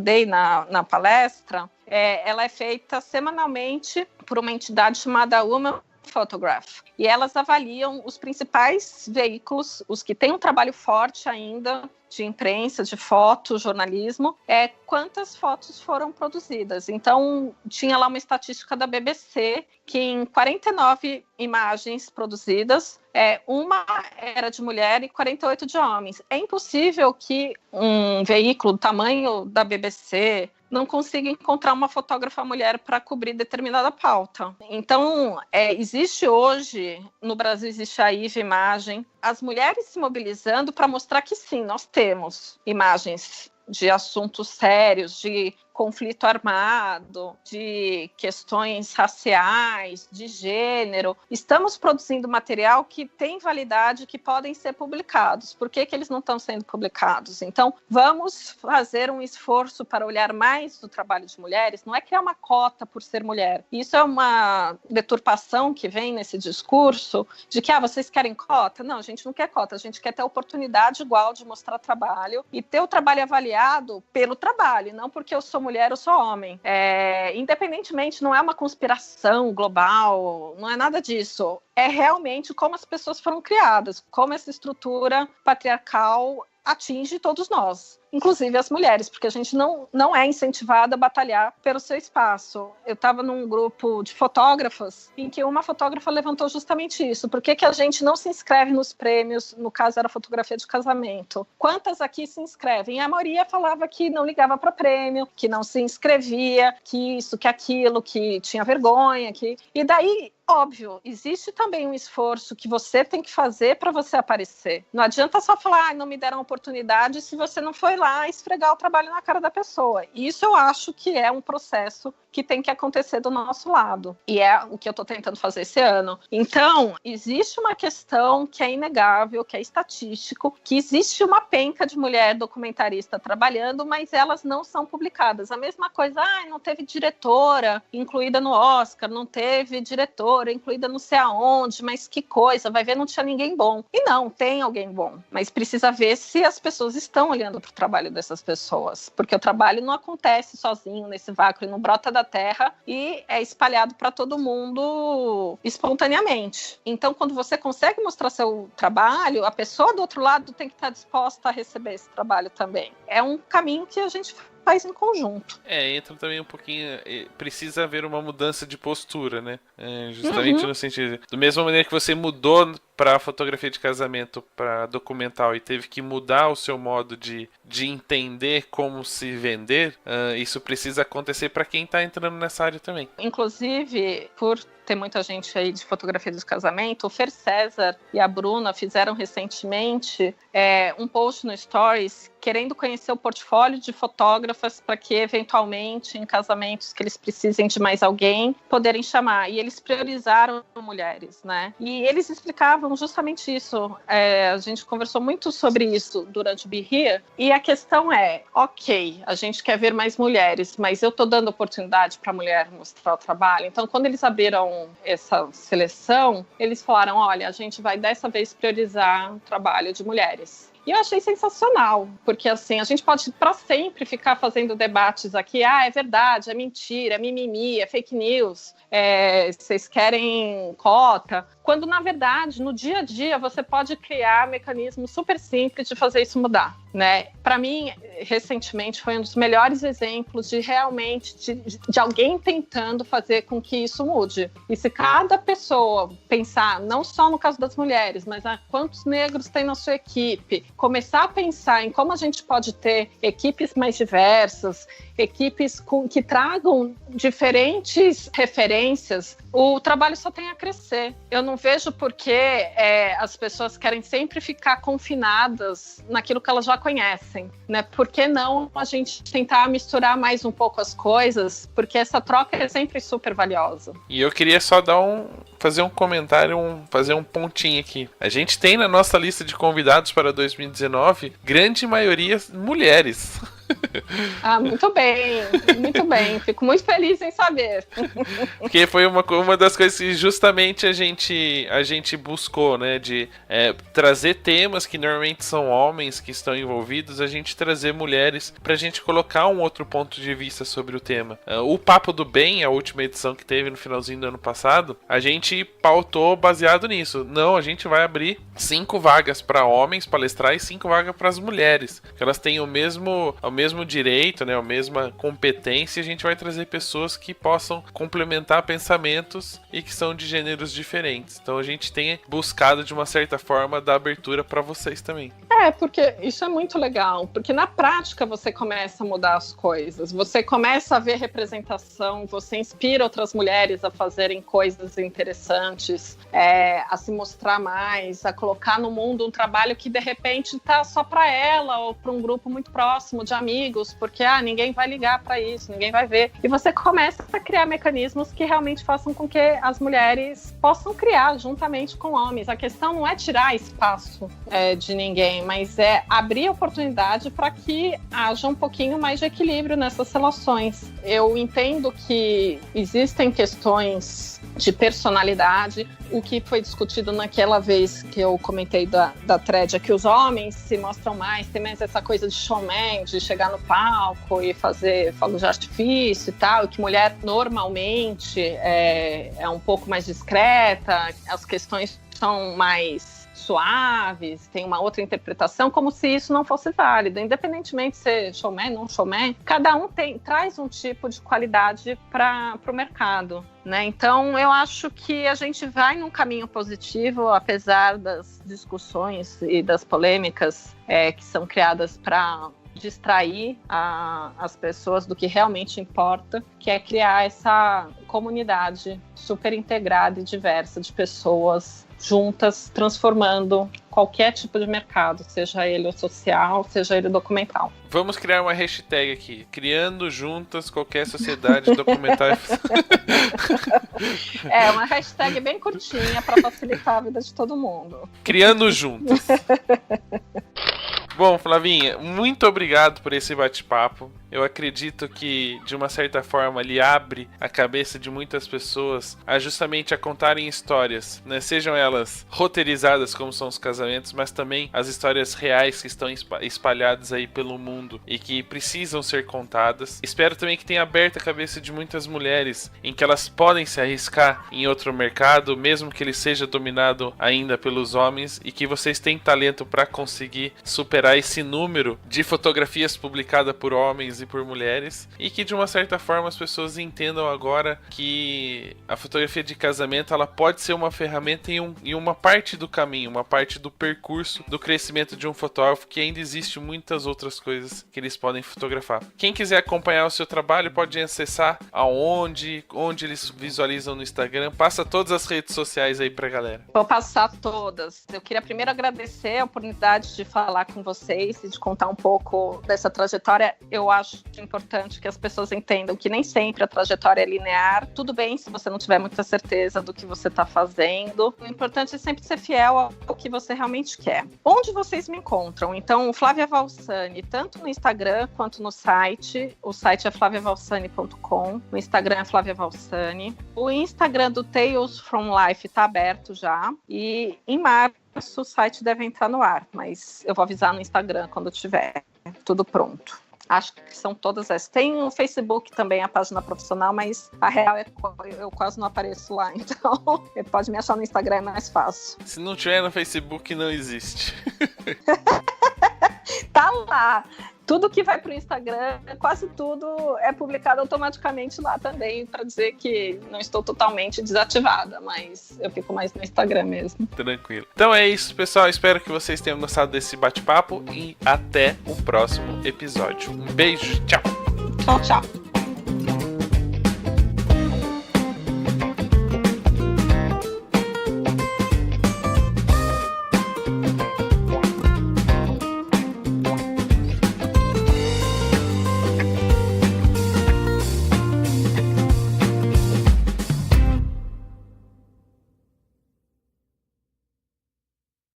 dei na palestra, ela é feita semanalmente por uma entidade chamada Women Photograph. E elas avaliam os principais veículos, os que têm um trabalho forte ainda de imprensa, de foto, jornalismo, quantas fotos foram produzidas. Então, tinha lá uma estatística da BBC que em 49 imagens produzidas, uma era de mulher e 48 de homens. É impossível que um veículo do tamanho da BBC não consiga encontrar uma fotógrafa mulher para cobrir determinada pauta. Então, existe hoje, no Brasil existe a IVE Imagem, as mulheres se mobilizando para mostrar que sim, nós temos imagens de assuntos sérios, de conflito armado, de questões raciais, de gênero. Estamos produzindo material que tem validade, que podem ser publicados. Por que eles não estão sendo publicados? Então, vamos fazer um esforço para olhar mais do trabalho de mulheres. Não é criar uma cota por ser mulher. Isso é uma deturpação que vem nesse discurso de que, vocês querem cota? Não, a gente não quer cota. A gente quer ter oportunidade igual de mostrar trabalho e ter o trabalho avaliado pelo trabalho, não porque eu sou mulher, eu sou homem. Independentemente, não é uma conspiração global, não é nada disso. É realmente como as pessoas foram criadas, como essa estrutura patriarcal atinge todos nós, inclusive as mulheres, porque a gente não é incentivada a batalhar pelo seu espaço. Eu estava num grupo de fotógrafas em que uma fotógrafa levantou justamente isso. Por que a gente não se inscreve nos prêmios? No caso, era fotografia de casamento. Quantas aqui se inscrevem? A maioria falava que não ligava para prêmio, que não se inscrevia, que isso, que aquilo, que tinha vergonha. E daí, óbvio, existe também um esforço que você tem que fazer para você aparecer. Não adianta só falar, não me deram oportunidade se você não foi lá esfregar o trabalho na cara da pessoa. Isso eu acho que é um processo que tem que acontecer do nosso lado. E é o que eu estou tentando fazer esse ano. Então, existe uma questão que é inegável, que é estatístico, que existe uma penca de mulher documentarista trabalhando, mas elas não são publicadas. A mesma coisa, não teve diretora incluída no Oscar, não teve diretora incluída não sei aonde, mas que coisa, vai ver, não tinha ninguém bom. E não, tem alguém bom, mas precisa ver se as pessoas estão olhando para o trabalho dessas pessoas, porque o trabalho não acontece sozinho nesse vácuo, ele não brota da terra e é espalhado para todo mundo espontaneamente. Então, quando você consegue mostrar seu trabalho, a pessoa do outro lado tem que estar disposta a receber esse trabalho também. É um caminho que a gente faz em conjunto. Entra também um pouquinho, precisa haver uma mudança de postura, né? Justamente no sentido, da mesma maneira que você mudou para fotografia de casamento, para documental, e teve que mudar o seu modo de entender como se vender, isso precisa acontecer para quem está entrando nessa área também. Inclusive, por ter muita gente aí de fotografia de casamento, o Fer César e a Bruna fizeram recentemente um post no Stories querendo conhecer o portfólio de fotógrafas para que, eventualmente, em casamentos que eles precisem de mais alguém, poderem chamar. E eles priorizaram mulheres, né? E eles explicavam justamente isso. A gente conversou muito sobre isso durante o Be Here. E a questão é, ok, a gente quer ver mais mulheres, mas eu estou dando oportunidade para a mulher mostrar o trabalho. Então, quando eles abriram essa seleção, eles falaram, olha, a gente vai dessa vez priorizar o trabalho de mulheres. E eu achei sensacional, porque assim, a gente pode para sempre ficar fazendo debates aqui, é verdade, é mentira, é mimimi, é fake news, vocês querem cota. quando na verdade, no dia a dia, você pode criar mecanismos super simples de fazer isso mudar, né? Para mim, recentemente, foi um dos melhores exemplos de realmente de alguém tentando fazer com que isso mude. E se cada pessoa pensar, não só no caso das mulheres, mas quantos negros tem na sua equipe, começar a pensar em como a gente pode ter equipes mais diversas, equipes que tragam diferentes referências, o trabalho só tem a crescer. Eu não vejo por que as pessoas querem sempre ficar confinadas naquilo que elas já conhecem, né? Por que não a gente tentar misturar mais um pouco as coisas? Porque essa troca é sempre super valiosa. E eu queria só fazer um comentário, fazer um pontinho aqui. A gente tem na nossa lista de convidados para 2019, grande maioria mulheres. Muito bem, muito bem. Fico muito feliz em saber. Porque foi uma das coisas que justamente a gente buscou, né? De trazer temas que normalmente são homens que estão envolvidos, a gente trazer mulheres pra gente colocar um outro ponto de vista sobre o tema. O Papo do Bem, a última edição que teve no finalzinho do ano passado, a gente pautou baseado nisso. Não, a gente vai abrir 5 vagas para homens palestrar e 5 vagas para as mulheres. Que elas têm o mesmo direito, né, a mesma competência, e a gente vai trazer pessoas que possam complementar pensamentos e que são de gêneros diferentes. Então a gente tem buscado de uma certa forma dar abertura para vocês também. Porque isso é muito legal, porque na prática você começa a mudar as coisas, você começa a ver representação, você inspira outras mulheres a fazerem coisas interessantes, a se mostrar mais, a colocar no mundo um trabalho que de repente tá só para ela ou para um grupo muito próximo de amigos, porque ninguém vai ligar para isso, ninguém vai ver. E você começa a criar mecanismos que realmente façam com que as mulheres possam criar juntamente com homens. A questão não é tirar espaço de ninguém, mas é abrir oportunidade para que haja um pouquinho mais de equilíbrio nessas relações. Eu entendo que existem questões de personalidade. O que foi discutido naquela vez que eu comentei da thread é que os homens se mostram mais, tem mais essa coisa de showman, de chegar no palco e fazer fogos de artifício e tal, e que mulher normalmente é um pouco mais discreta, as questões são mais suaves, tem uma outra interpretação, como se isso não fosse válido. Independentemente de ser showman, não showman, cada um traz um tipo de qualidade para o mercado, né? Então, eu acho que a gente vai num caminho positivo, apesar das discussões e das polêmicas que são criadas para distrair as pessoas do que realmente importa, que é criar essa comunidade super integrada e diversa de pessoas juntas, transformando qualquer tipo de mercado, seja ele o social, seja ele o documental. Vamos criar uma hashtag aqui, criando juntas qualquer sociedade documental. Uma hashtag bem curtinha para facilitar a vida de todo mundo. Criando juntas. Bom, Flavinha, muito obrigado por esse bate-papo. Eu acredito que, de uma certa forma, ele abre a cabeça de muitas pessoas justamente a contarem histórias, né? Sejam elas roteirizadas, como são os casamentos, mas também as histórias reais que estão espalhadas aí pelo mundo e que precisam ser contadas. Espero também que tenha aberto a cabeça de muitas mulheres em que elas podem se arriscar em outro mercado, mesmo que ele seja dominado ainda pelos homens, e que vocês têm talento para conseguir superar esse número de fotografias publicadas por homens e por mulheres, e que de uma certa forma as pessoas entendam agora que a fotografia de casamento ela pode ser uma ferramenta em uma parte do caminho, uma parte do percurso do crescimento de um fotógrafo, que ainda existe muitas outras coisas que eles podem fotografar. Quem quiser acompanhar o seu trabalho pode acessar onde eles visualizam no Instagram. Passa todas as redes sociais aí pra galera. Vou passar todas. Eu queria primeiro agradecer a oportunidade de falar com vocês e de contar um pouco dessa trajetória. Eu acho importante que as pessoas entendam que nem sempre a trajetória é linear. Tudo bem se você não tiver muita certeza do que você está fazendo. O importante é sempre ser fiel ao que você realmente quer. Onde vocês me encontram? Então, Flávia Valsani, tanto no Instagram quanto no site. O site é flaviavalsani.com. O Instagram é Flávia Valsani. O Instagram do Tales from Life está aberto já. E em março o site deve entrar no ar, mas eu vou avisar no Instagram quando tiver tudo pronto. Acho que são todas essas. Tem no Facebook também a página profissional, mas a real é que eu quase não apareço lá, então ele pode me achar no Instagram, é mais fácil. Se não tiver no Facebook, não existe. Tá lá. Tudo que vai pro Instagram, quase tudo é publicado automaticamente lá também, para dizer que não estou totalmente desativada, mas eu fico mais no Instagram mesmo. Tranquilo. Então é isso, pessoal. Espero que vocês tenham gostado desse bate-papo e até o próximo episódio. Um beijo, tchau! Tchau, tchau!